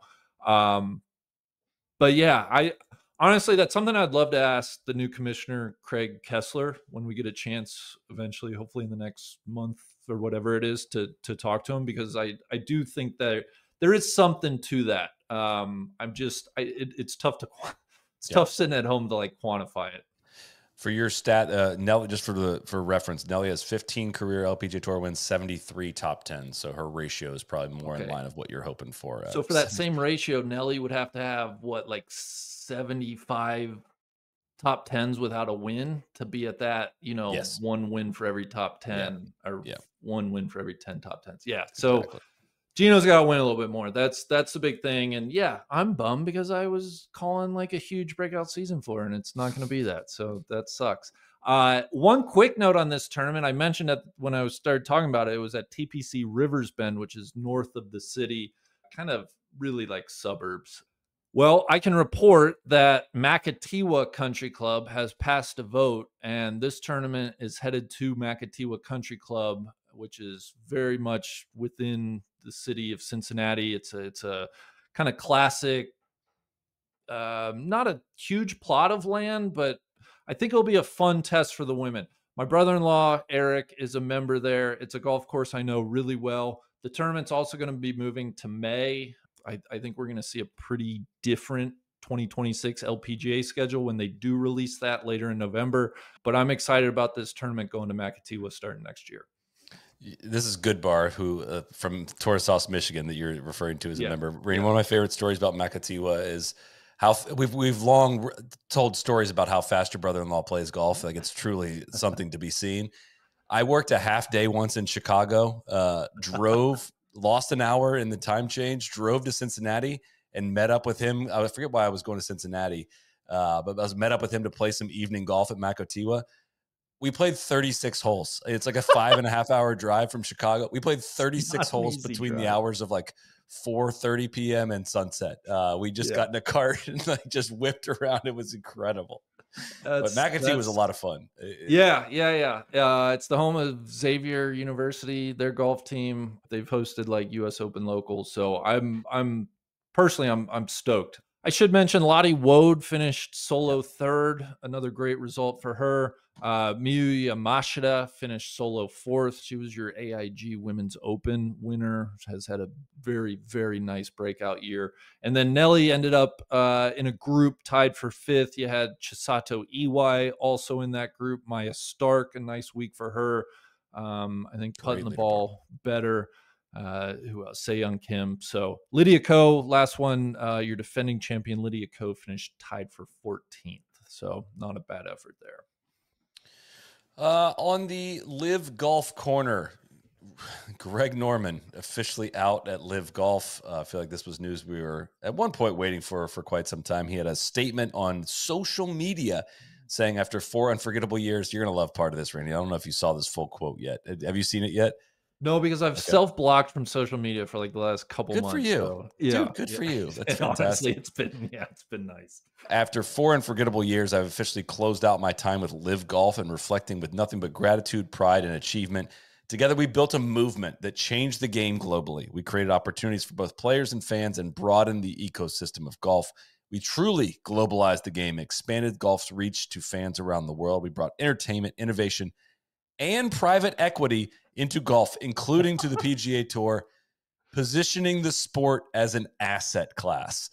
But yeah, I honestly, that's something I'd love to ask the new commissioner, Craig Kessler, when we get a chance eventually, hopefully in the next month or whatever it is, to talk to him, because I do think that there is something to that. It's tough to tough sitting at home to like quantify it. For your stat, Nelly, just for reference, Nelly has 15 career LPGA Tour wins, 73 top 10. So her ratio is probably more in line of what you're hoping for. So for that same ratio, Nelly would have to have what, like 75 top 10s without a win to be at that, one win for every top 10 or one win for every 10 top 10s. Yeah. So exactly. Gino's got to win a little bit more. That's the big thing. And yeah, I'm bummed because I was calling like a huge breakout season for her, and it's not going to be that. So that sucks. One quick note on this tournament. I mentioned that when I started talking about it, it was at TPC Rivers Bend, which is north of the city, kind of really like suburbs. Well, I can report that Makatiwa Country Club has passed a vote, and this tournament is headed to Makatiwa Country Club, which is very much within the city of Cincinnati. It's a kind of classic, not a huge plot of land, but I think it'll be a fun test for the women. My brother-in-law, Eric, is a member there. It's a golf course I know really well. The tournament's also going to be moving to May. I think we're going to see a pretty different 2026 LPGA schedule when they do release that later in November. But I'm excited about this tournament going to Makatiwa starting next year. This is Goodbar, who from Torresauce, Michigan, that you're referring to as a member. One of my favorite stories about Makatiwa is how we've long told stories about how fast your brother-in-law plays golf. Like, it's truly something to be seen. I worked a half day once in Chicago, lost an hour in the time change, drove to Cincinnati and met up with him. I forget why I was going to Cincinnati, but I was met up with him to play some evening golf at Makatiwa. We played 36 holes. It's like a 5.5 hour drive from Chicago. We played 36 holes between the hours of like 4:30 p.m. and sunset. We just got in a cart and like just whipped around. It was incredible. But Makatiwa was a lot of fun. Yeah. It's the home of Xavier University, their golf team. They've hosted like U.S. Open locals. So I'm personally stoked. I should mention Lottie Wode finished solo third, another great result for her. Miyu Yamashita finished solo fourth. She was your AIG Women's Open winner, has had a very, very nice breakout year. And then Nelly ended up in a group tied for fifth. You had Chisato Iwai also in that group. Maya Stark, a nice week for her. I think putting the ball better. Who else? Se-Young Kim. So Lydia Ko, last one, your defending champion Lydia Ko finished tied for 14th. So not a bad effort there. On the Live Golf Corner, Greg Norman officially out at Live Golf. I feel like this was news we were at one point waiting for quite some time. He had a statement on social media saying, after 4 unforgettable years, you're going to love part of this, Randy. I don't know if you saw this full quote yet. Have you seen it yet? No, because I've Okay. self-blocked from social media for like the last couple Good for months. you. So yeah, Dude, good yeah. for you. That's And honestly, fantastic. it's been nice. After 4 unforgettable years, I've officially closed out my time with Live Golf and reflecting with nothing but gratitude, pride, and achievement. Together, we built a movement that changed the game globally. We created opportunities for both players and fans and broadened the ecosystem of golf. We truly globalized the game, expanded golf's reach to fans around the world. We brought entertainment, innovation, and private equity into golf, including to the PGA Tour, positioning the sport as an asset class.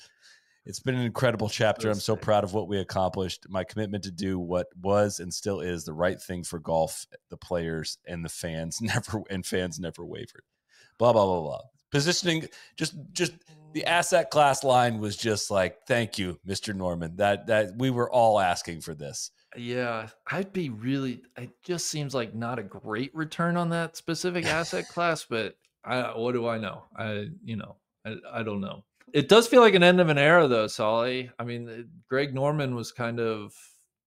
It's been an incredible chapter. I'm so proud of what we accomplished. My commitment to do what was and still is the right thing for golf, the players, and the fans never wavered. Blah, blah, blah, blah. Positioning, just the asset class line was just like, thank you, Mr. Norman. That we were all asking for this. Yeah, it just seems like not a great return on that specific asset class, but what do I know? I don't know. It does feel like an end of an era though, Soly. I mean, Greg Norman was kind of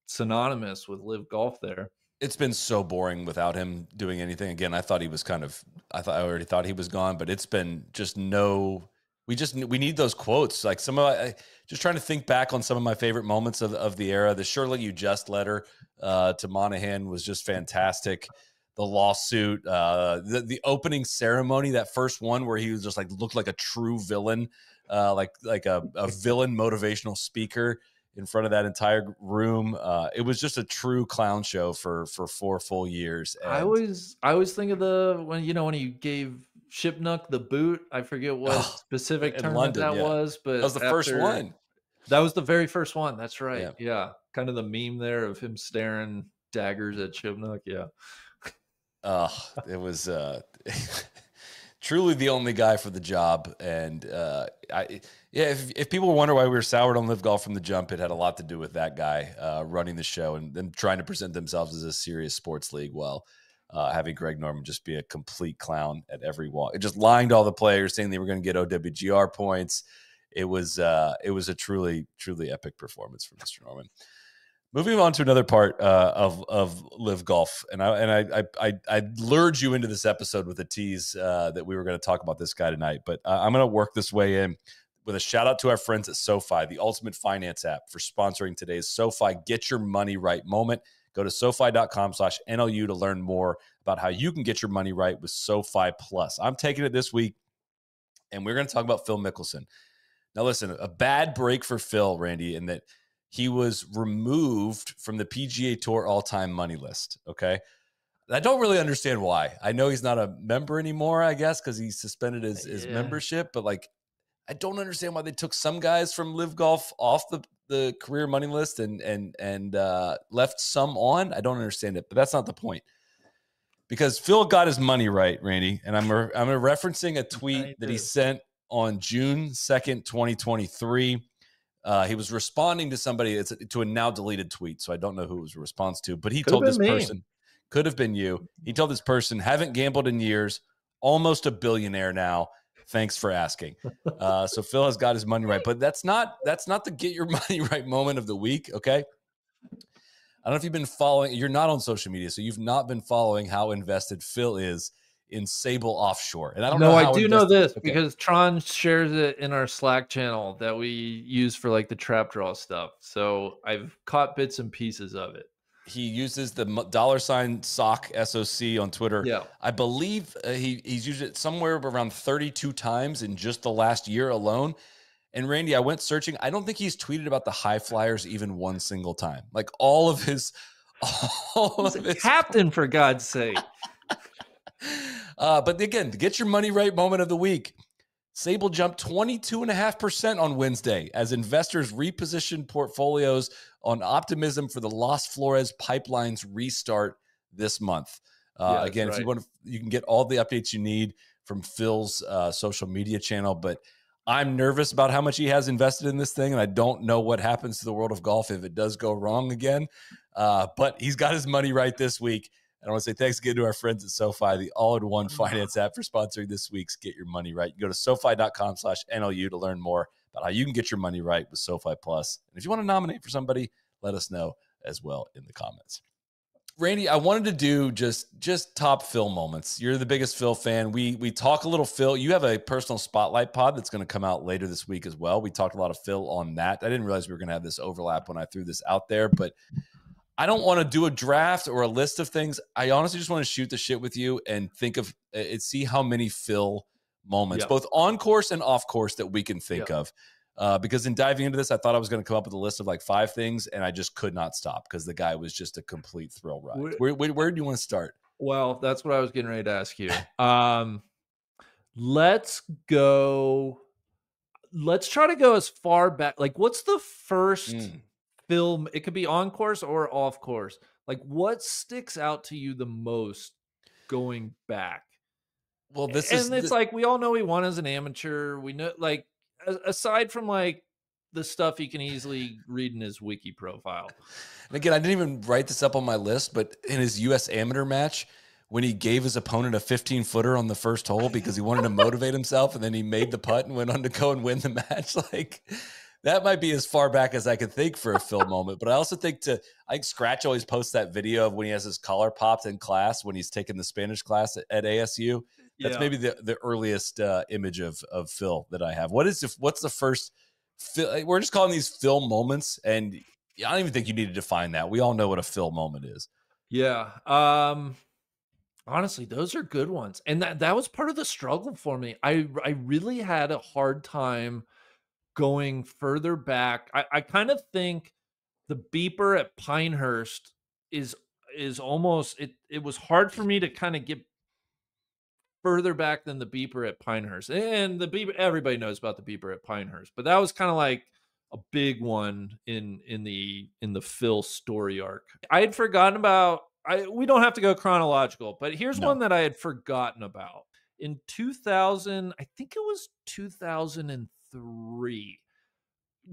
synonymous with Live Golf there. It's been so boring without him doing anything. Again, I already thought he was gone, but it's been just we need those quotes. Like just trying to think back on some of my favorite moments of the era. The Surely You Just letter to Monahan was just fantastic. The lawsuit, the opening ceremony, that first one where he was just like looked like a true villain, like a villain motivational speaker in front of that entire room. It was just a true clown show for 4 full years. And I always think of when he gave Shipnuck the boot. I forget what specific tournament that was, but that was the first one. That was the very first one. That's right. Yeah. Kind of the meme there of him staring daggers at Shipnuck. Yeah. It was truly the only guy for the job. And if people wonder why we were soured on Live Golf from the jump, it had a lot to do with that guy running the show and then trying to present themselves as a serious sports league while having Greg Norman just be a complete clown at every walk. It just lying to all the players, saying they were going to get OWGR points. It was a truly, truly epic performance from Mr. Norman. Moving on to another part of Live Golf, and I lured you into this episode with a tease that we were going to talk about this guy tonight, but I'm going to work this way in with a shout out to our friends at SoFi, the ultimate finance app, for sponsoring today's SoFi Get Your Money Right moment. Go to SoFi.com/NLU to learn more about how you can get your money right with SoFi Plus. I'm taking it this week, and we're going to talk about Phil Mickelson. Now, listen, a bad break for Phil, Randy, in that he was removed from the PGA Tour all-time money list, okay? I don't really understand why. I know he's not a member anymore, I guess, because he suspended his membership, but like, I don't understand why they took some guys from Live Golf off the career money list and left some on. I don't understand it, but that's not the point. Because Phil got his money right, Randy, and I'm referencing a tweet that he sent on June 2nd, 2023. He was responding to somebody to a now deleted tweet, so I don't know who it was a response to, but he told this person, could have been you. He told this person, haven't gambled in years, almost a billionaire now. Thanks for asking. So Phil has got his money right, but that's not the get your money right moment of the week. Okay. I don't know if you've been following, you're not on social media, so you've not been following how invested Phil is in Sable Offshore. And I don't know how I do know this because Tron shares it in our Slack channel that we use for like the trap draw stuff. So I've caught bits and pieces of it. He uses the $ SOC SOC on Twitter. Yeah. I believe he's used it somewhere around 32 times in just the last year alone. And Randy, I went searching. I don't think he's tweeted about the high flyers even one single time. Like he's a captain, for God's sake. But again, get your money right moment of the week. Sable jumped 22.5% on Wednesday as investors repositioned portfolios on optimism for the Los Flores pipeline's restart this month. Again, if you want to, you can get all the updates you need from Phil's social media channel, but I'm nervous about how much he has invested in this thing, and I don't know what happens to the world of golf if it does go wrong again. But he's got his money right this week. And I want to say thanks again to our friends at SoFi, the all-in-one finance app, for sponsoring this week's Get Your Money Right. You go to SoFi.com/NLU to learn more about how you can get your money right with SoFi Plus. And if you want to nominate for somebody, let us know as well in the comments. Randy, I wanted to do just top Phil moments. You're the biggest Phil fan. We talk a little Phil. You have a personal spotlight pod that's going to come out later this week as well. We talked a lot of Phil on that. I didn't realize we were going to have this overlap when I threw this out there, but I don't want to do a draft or a list of things. I honestly just want to shoot the shit with you and think of it, see how many Phil moments, both on course and off course, that we can think of. Because in diving into this, I thought I was going to come up with a list of like 5 things, and I just could not stop because the guy was just a complete thrill ride. Where do you want to start? Well, that's what I was getting ready to ask you. Let's go. Let's try to go as far back. Like, what's the first film? It could be on course or off course. Like, what sticks out to you the most going back? Well, it's like, we all know he won as an amateur. We know, like, aside from like the stuff you can easily read in his wiki profile. And again, I didn't even write this up on my list, but in his U.S. amateur match, when he gave his opponent a 15-footer on the first hole because he wanted to motivate himself, and then he made the putt and went on to go and win the match. Like, that might be as far back as I could think for a Phil moment. But I also think I think Scratch always posts that video of when he has his collar popped in class when he's taking the Spanish class at ASU. That's maybe the earliest image of Phil that I have. What's the first Phil? We're just calling these Phil moments, and I don't even think you need to define that. We all know what a Phil moment is. Yeah. Honestly, those are good ones. And that was part of the struggle for me. I really had a hard time going further back. I kind of think the beeper at Pinehurst is almost, it was hard for me to kind of get further back than the beeper at Pinehurst. And the beeper, everybody knows about the beeper at Pinehurst, but that was kind of like a big one in the Phil story arc. I had forgotten about, we don't have to go chronological, but here's one that I had forgotten about. In 2000, I think it was 2003.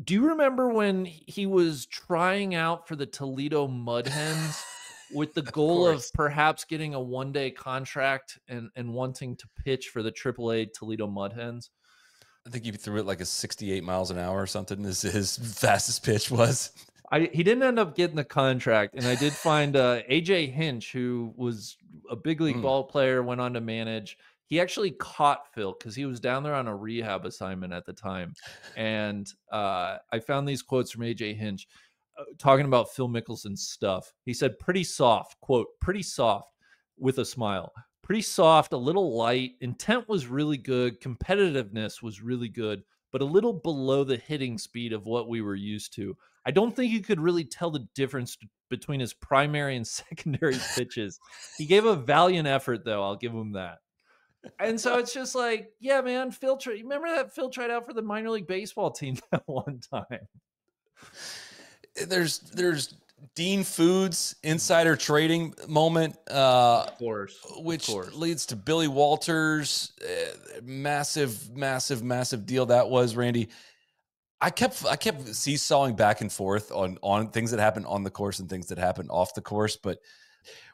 Do you remember when he was trying out for the Toledo Mud Hens with the goal of perhaps getting a one-day contract and wanting to pitch for the AAA Toledo Mud Hens? I think he threw it like a 68 miles an hour or something. His fastest pitch was. He didn't end up getting the contract, and I did find AJ Hinch, who was a big league ball player, went on to manage. He actually caught Phil because he was down there on a rehab assignment at the time. And I found these quotes from AJ Hinch talking about Phil Mickelson's stuff. He said, pretty soft, quote, pretty soft with a smile. Pretty soft, a little light. Intent was really good. Competitiveness was really good, but a little below the hitting speed of what we were used to. I don't think you could really tell the difference between his primary and secondary pitches. He gave a valiant effort, though. I'll give him that. And so it's just like, yeah, man, remember that Phil tried out for the minor league baseball team that one time? There's Dean Foods insider trading moment, which leads to Billy Walters, massive deal that was, Randy. I kept seesawing back and forth on things that happened on the course and things that happened off the course, but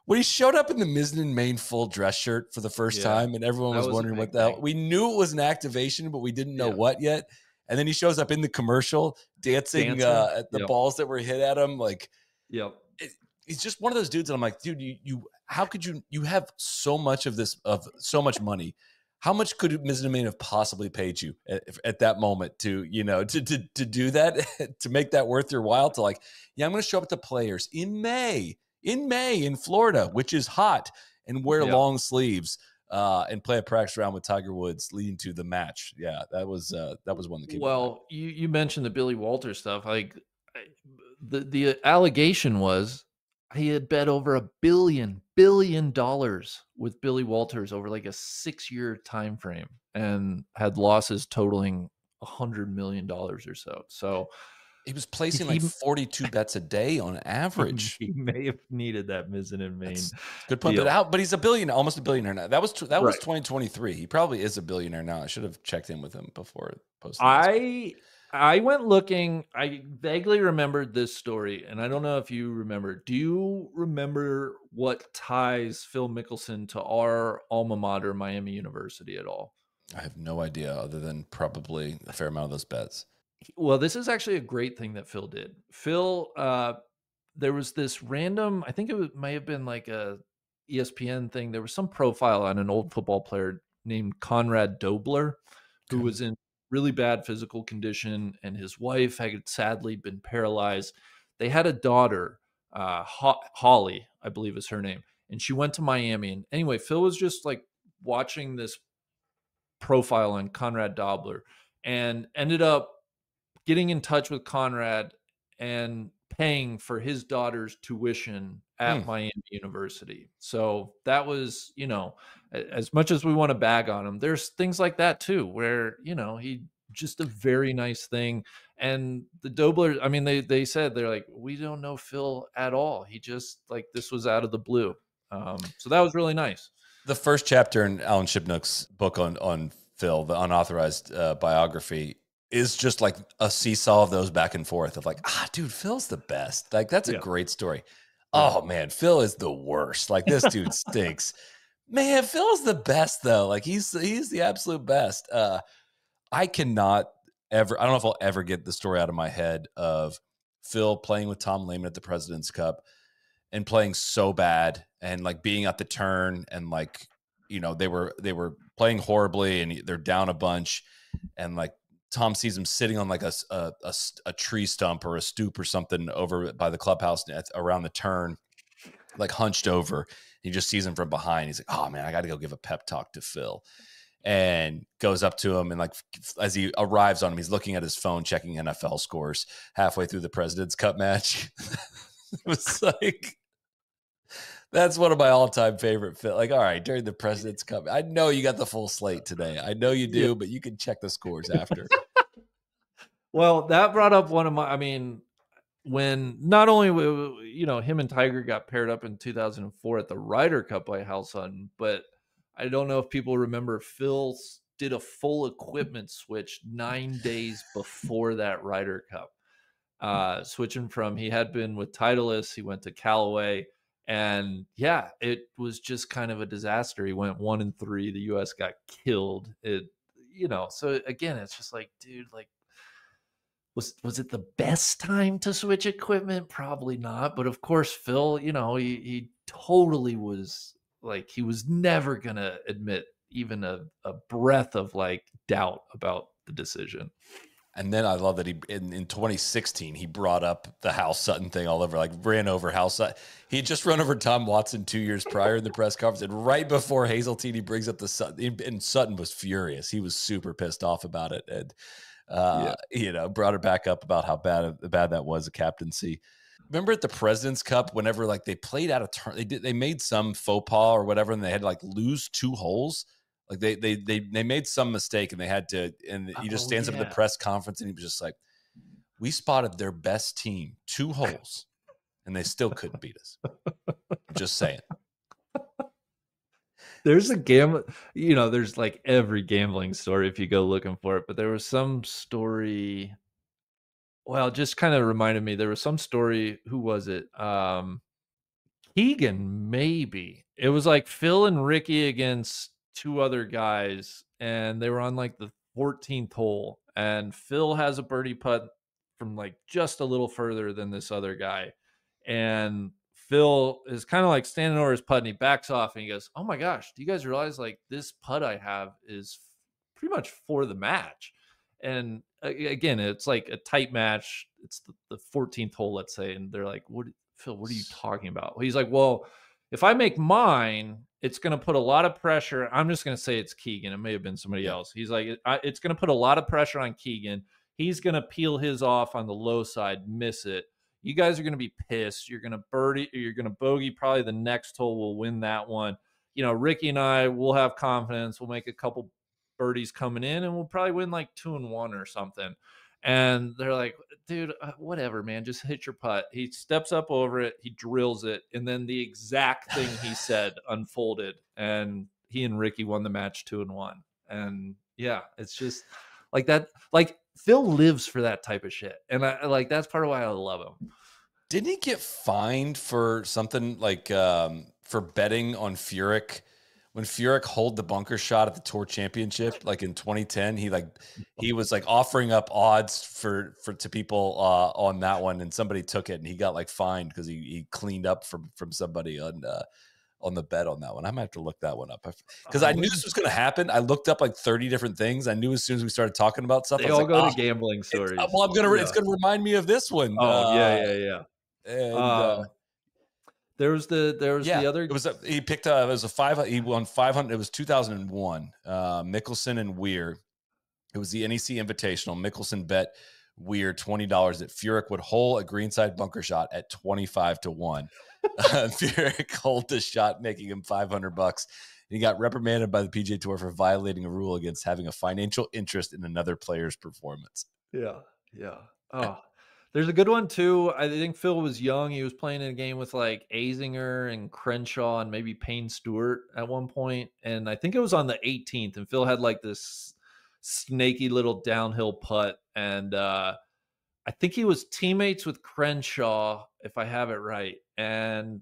when he showed up in the Mizzen Main full dress shirt for the first time, and everyone was wondering what the hell, we knew it was an activation, but we didn't know what yet. And then he shows up in the commercial dancing at the balls that were hit at him. Like, he's just one of those dudes that I'm like, dude, how could you have so much of so much money? How much could Mizzen Main have possibly paid you at that moment to do that, to make that worth your while? To like, I'm going to show up at the Players in May in Florida, which is hot, and wear long sleeves and play a practice round with Tiger Woods leading to the match. Yeah, that was one that came. Well, you mentioned the Billy Walters stuff. Like, the allegation was he had bet over $1 billion with Billy Walters over like a 6-year time frame and had losses totaling $100 million or so. So he was placing like 42 bets a day on average. He may have needed that Mizzen Main. Good point. But he's a billionaire, almost a billionaire now. That was 2023. He probably is a billionaire now. I should have checked in with him before posting. I went looking. I vaguely remembered this story, and I don't know if you remember. Do you remember what ties Phil Mickelson to our alma mater, Miami University, at all? I have no idea, other than probably a fair amount of those bets. Well, this is actually a great thing that Phil did. Phil there was this random, I think may have been like a ESPN thing. There was some profile on an old football player named Conrad Dobler, who Okay. was in really bad physical condition, and his wife had sadly been paralyzed. They had a daughter, Holly, I believe is her name, and she went to Miami. And anyway, Phil was just like watching this profile on Conrad Dobler and ended up getting in touch with Conrad and paying for his daughter's tuition at Miami University. So that was, as much as we want to bag on him, there's things like that too, where, he just a very nice thing. And the Dobler, I mean, they said, they're like, we don't know Phil at all. He just like, this was out of the blue. So that was really nice. The first chapter in Alan Shipnuck's book on Phil, the unauthorized biography, is just like a seesaw of those back and forth of like, dude, Phil's the best. Like, that's a great story. Oh man, Phil is the worst. Like, this dude stinks. Man, Phil's the best though. Like, he's the absolute best. I cannot ever, I don't know if I'll ever get the story out of my head of Phil playing with Tom Lehman at the President's Cup and playing so bad and like being at the turn and like, they were playing horribly and they're down a bunch and like Tom sees him sitting on like a tree stump or a stoop or something over by the clubhouse around the turn, like hunched over. He just sees him from behind. He's like, oh man, I got to go give a pep talk to Phil. And goes up to him. And like, as he arrives on him, he's looking at his phone, checking NFL scores halfway through the President's Cup match. It was like, that's one of my all-time favorite. Like, all right, during the President's Cup, I know you got the full slate today. I know you do, but you can check the scores after. Well, that brought up one of my, I mean, when not only, him and Tiger got paired up in 2004 at the Ryder Cup by Hal Sutton, but I don't know if people remember Phil did a full equipment switch 9 days before that Ryder Cup. Switching from, he had been with Titleist, he went to Callaway, and yeah, it was just kind of a disaster. He went 1-3. The US got killed. So again, it's just like, dude, like, was it the best time to switch equipment? Probably not. But of course, Phil, he totally was like, he was never going to admit even a breath of like doubt about the decision. And then I love that in 2016, he brought up the Hal Sutton thing all over, like ran over Hal Sutton. He had just run over Tom Watson 2 years prior in the press conference. And right before Hazeltine, he brings up the Sutton. And Sutton was furious. He was super pissed off about it. And, brought it back up about how bad that was, a captaincy. Remember at the President's Cup, whenever like they played out of turn, they made some faux pas or whatever, and they had to like lose 2 holes. Like they made some mistake and they had to, and he just stands up at the press conference and he was just like, we spotted their best team 2 holes and they still couldn't beat us. I'm just saying. There's a there's like every gambling story if you go looking for it, but there was some story. Well, just kind of reminded me, there was some story. Who was it? Keegan, maybe. It was like Phil and Ricky against 2 other guys, and they were on like the 14th hole, and Phil has a birdie putt from like just a little further than this other guy, and Phil is kind of like standing over his putt, and he backs off and he goes, oh my gosh, do you guys realize like this putt I have is pretty much for the match? And again, it's like a tight match. It's the 14th hole, let's say, and they're like, Phil, what are you talking about? He's like, well, if I make mine, it's going to put a lot of pressure. I'm just going to say it's Keegan. It may have been somebody else. He's like, it's going to put a lot of pressure on Keegan. He's going to peel his off on the low side, miss it. You guys are going to be pissed. You're going to birdie, or you're going to bogey. Probably the next hole will win that one. Ricky and I will have confidence. We'll make a couple birdies coming in, and we'll probably win like 2-1 or something. And they're like, dude, whatever, man, just hit your putt. He steps up over it, he drills it, and then the exact thing he said unfolded, and he and Ricky won the match 2-1. And yeah, it's just like that. Like, Phil lives for that type of shit, and I like, that's part of why I love him. Didn't he get fined for something like for betting on Furyk when Furyk holed the bunker shot at the Tour Championship, like in 2010, he was like offering up odds to people on that one, and somebody took it, and he got like fined because he cleaned up from somebody on the bet on that one. I might have to look that one up because I knew this was going to happen. I looked up like 30 different things. I knew as soon as we started talking about stuff, They I was all like, go to gambling stories. Well, it's going to remind me of this one. Oh yeah. And there was the other. It was he picked it was a 5. He won 500. It was 2001. Mickelson and Weir. It was the NEC Invitational. Mickelson bet Weir $20 that Furyk would hole a greenside bunker shot at 25-1. Furyk holed the shot, making him $500. He got reprimanded by the PGA Tour for violating a rule against having a financial interest in another player's performance. Yeah. Oh, there's a good one too. I think Phil was young. He was playing in a game with like Azinger and Crenshaw and maybe Payne Stewart at one point. And I think it was on the 18th. And Phil had like this snaky little downhill putt. And I think he was teammates with Crenshaw, if I have it right. And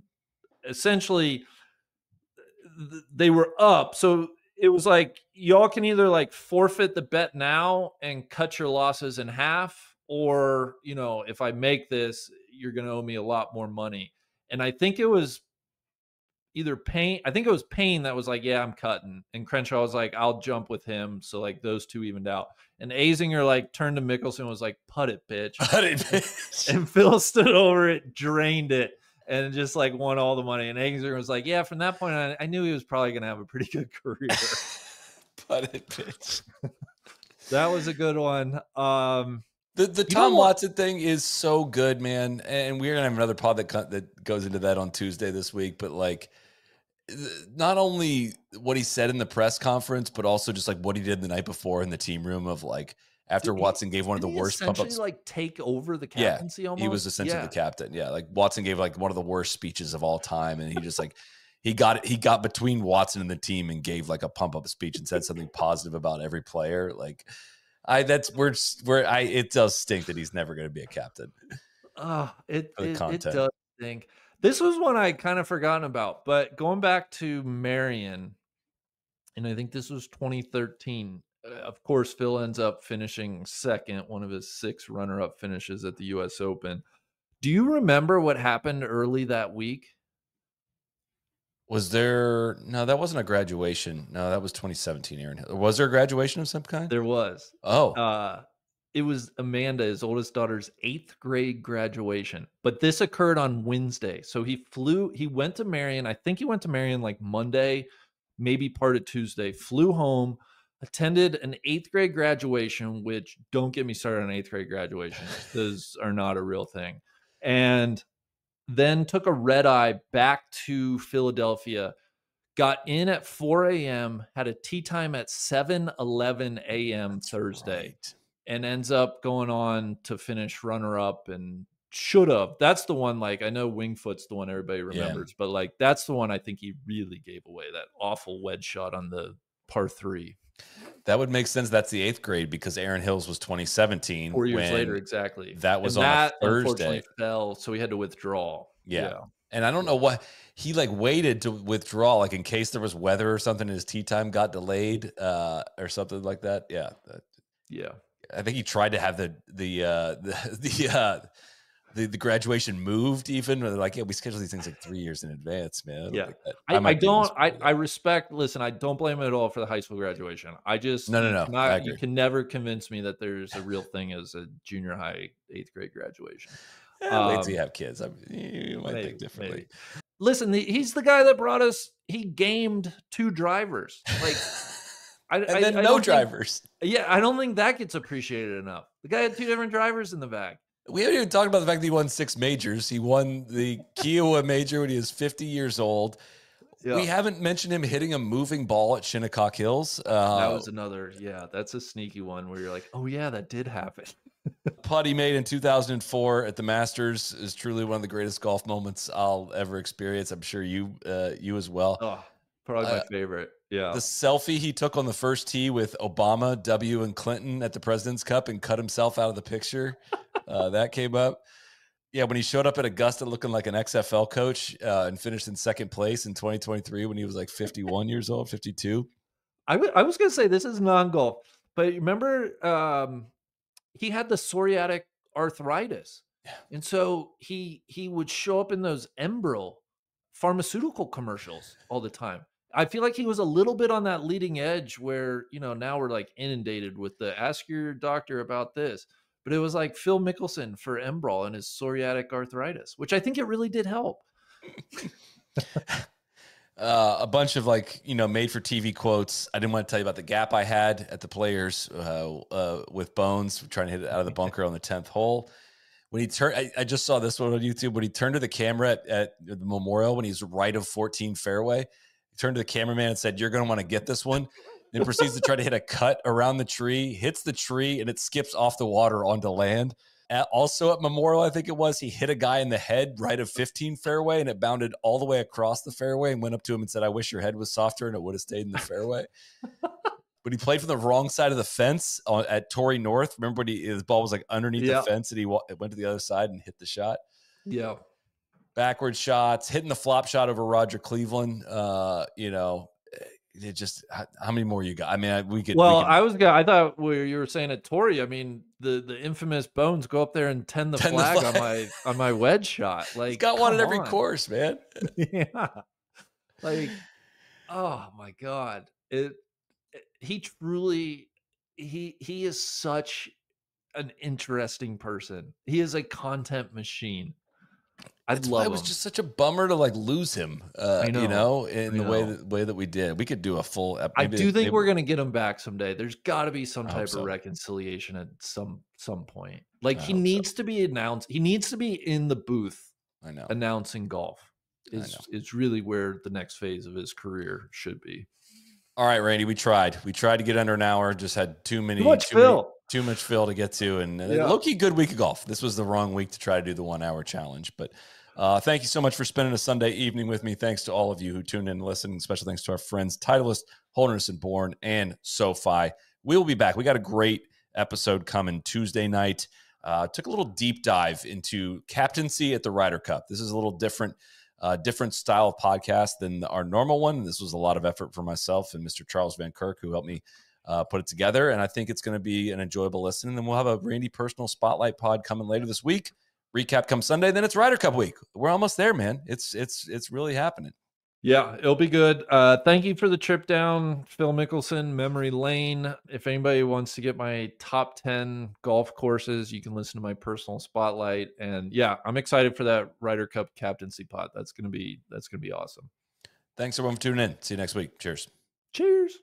essentially they were up. So it was like, y'all can either like forfeit the bet now and cut your losses in half, or, you know, if I make this, you're going to owe me a lot more money. And I think it was either Payne. I think it was Payne that was like, yeah, I'm cutting. And Crenshaw was like, I'll jump with him. So like those two evened out. And Azinger like turned to Mickelson and was like, putt it, bitch. Putt it, bitch. And Phil stood over it, drained it, and just like won all the money. And Azinger was like, yeah, from that point on, I knew he was probably going to have a pretty good career. Putt it, bitch. That was a good one. The Tom Watson thing is so good, man. And we're going to have another pod that goes into that on Tuesday this week. But like, not only what he said in the press conference, but also just like what he did the night before in the team room of like, after Watson gave one of the worst pump-ups. Like take over the captaincy almost? He was essentially the captain. Yeah, like Watson gave like one of the worst speeches of all time. And he just like, he got between Watson and the team and gave like a pump-up speech and said something positive about every player. Like, it does stink that he's never going to be a captain. It does stink. This was one I kind of forgotten about, but going back to Marion, and I think this was 2013. Of course, Phil ends up finishing second, one of his 6 runner-up finishes at the U.S. Open. Do you remember what happened early that week? Was there? No, that wasn't a graduation. No, that was 2017. Aaron Hill. Was there a graduation of some kind? There was. Oh, it was Amanda, his oldest daughter's 8th grade graduation. But this occurred on Wednesday. So he went to Marion. I think he went to Marion like Monday, maybe part of Tuesday, flew home, attended an 8th grade graduation, which don't get me started on 8th grade graduations. Those are not a real thing. And then took a red eye back to Philadelphia, got in at 4 a.m., had a tee time at 7:11 a.m. Thursday, right, and ends up going on to finish runner-up and should have. That's the one, like, I know Wingfoot's the one everybody remembers, but like that's the one I think he really gave away, that awful wedge shot on the par 3. That would make sense. That's the 8th grade because Aaron Hill's was 2017. 4 years later, exactly. That was on a Thursday. Unfortunately fell, so he had to withdraw. Yeah. And I don't know what he like waited to withdraw, like in case there was weather or something, his tee time got delayed or something like that. Yeah. I think he tried to have the graduation moved even. They're like, yeah, we schedule these things like 3 years in advance, man. Yeah. Like I respect, listen, I don't blame him at all for the high school graduation. I just, no. You can never convince me that there's a real thing as a junior high 8th grade graduation. Wait till you have kids. I mean, you might think differently. Maybe. Listen, he's the guy that brought us, he gamed 2 drivers. Like, no drivers. I don't think that gets appreciated enough. The guy had 2 different drivers in the back. We haven't even talked about the fact that he won 6 majors. He won the Kiowa major when he was 50 years old. Yeah. We haven't mentioned him hitting a moving ball at Shinnecock Hills. That was another, that's a sneaky one where you're like, oh yeah, that did happen. Putt he made in 2004 at the Masters is truly one of the greatest golf moments I'll ever experience. I'm sure you as well. Oh, probably my favorite. Yeah. The selfie he took on the first tee with Obama, W, and Clinton at the President's Cup and cut himself out of the picture. That came up. Yeah, when he showed up at Augusta looking like an XFL coach and finished in second place in 2023 when he was like 51 years old, 52. I was going to say this is non-golf, but remember he had the psoriatic arthritis. Yeah. And so he would show up in those Enbrel pharmaceutical commercials all the time. I feel like he was a little bit on that leading edge where, now we're like inundated with the ask your doctor about this. But it was like Phil Mickelson for Enbrel and his psoriatic arthritis, which I think it really did help. A bunch of made for TV quotes. I didn't want to tell you about the gap I had at the Players with Bones trying to hit it out of the bunker on the 10th hole. When he turned, I just saw this one on YouTube. When he turned to the camera at the Memorial, when he's right of 14 fairway, he turned to the cameraman and said, "You're going to want to get this one." Then proceeds to try to hit a cut around the tree, hits the tree, and it skips off the water onto land. Also at Memorial, I think it was, he hit a guy in the head right of 15 fairway, and it bounded all the way across the fairway and went up to him and said, "I wish your head was softer," and it would have stayed in the fairway. But he played from the wrong side of the fence at Torrey North. Remember when his ball was like underneath the fence and he went to the other side and hit the shot? Yeah. Backward shots, hitting the flop shot over Roger Cleveland. It just, how many more you got? I mean, we could. I thought where you were saying at Torrey, I mean, the infamous Bones go up there and tend the flag on my wedge shot. Like, he's got one at every course, man. Yeah. Like, oh my God. He truly, he is such an interesting person. He is a content machine. It was just such a bummer to lose him, the way that we did. We could do a full episode. I do think we're going to get him back someday. There's got to be some type of reconciliation at some point. Like, he needs to be announced. He needs to be in the booth. I know. Announcing golf is really where the next phase of his career should be. All right, Randy, we tried to get under an hour. Just had too much Phil to get to, and low-key good week of golf. This was the wrong week to try to do the 1 hour challenge, but thank you so much for spending a Sunday evening with me. Thanks to all of you who tuned in and listened. Special thanks to our friends Titleist, Holderness Bourne, and SoFi. We'll be back. We got a great episode coming Tuesday night. Took a little deep dive into captaincy at the Ryder Cup. This is a little different style of podcast than our normal one. This was a lot of effort for myself and Mr. Charles Van Kirk, who helped me put it together. And I think it's going to be an enjoyable listen. And then we'll have a Randy personal spotlight pod coming later this week. Recap comes Sunday. Then it's Ryder Cup week. We're almost there, man. It's really happening. Yeah, it'll be good. Thank you for the trip down Phil Mickelson memory lane. If anybody wants to get my top 10 golf courses, you can listen to my personal spotlight. And yeah, I'm excited for that Ryder Cup captaincy pod. That's gonna be awesome. Thanks everyone for tuning in. See you next week. Cheers. Cheers.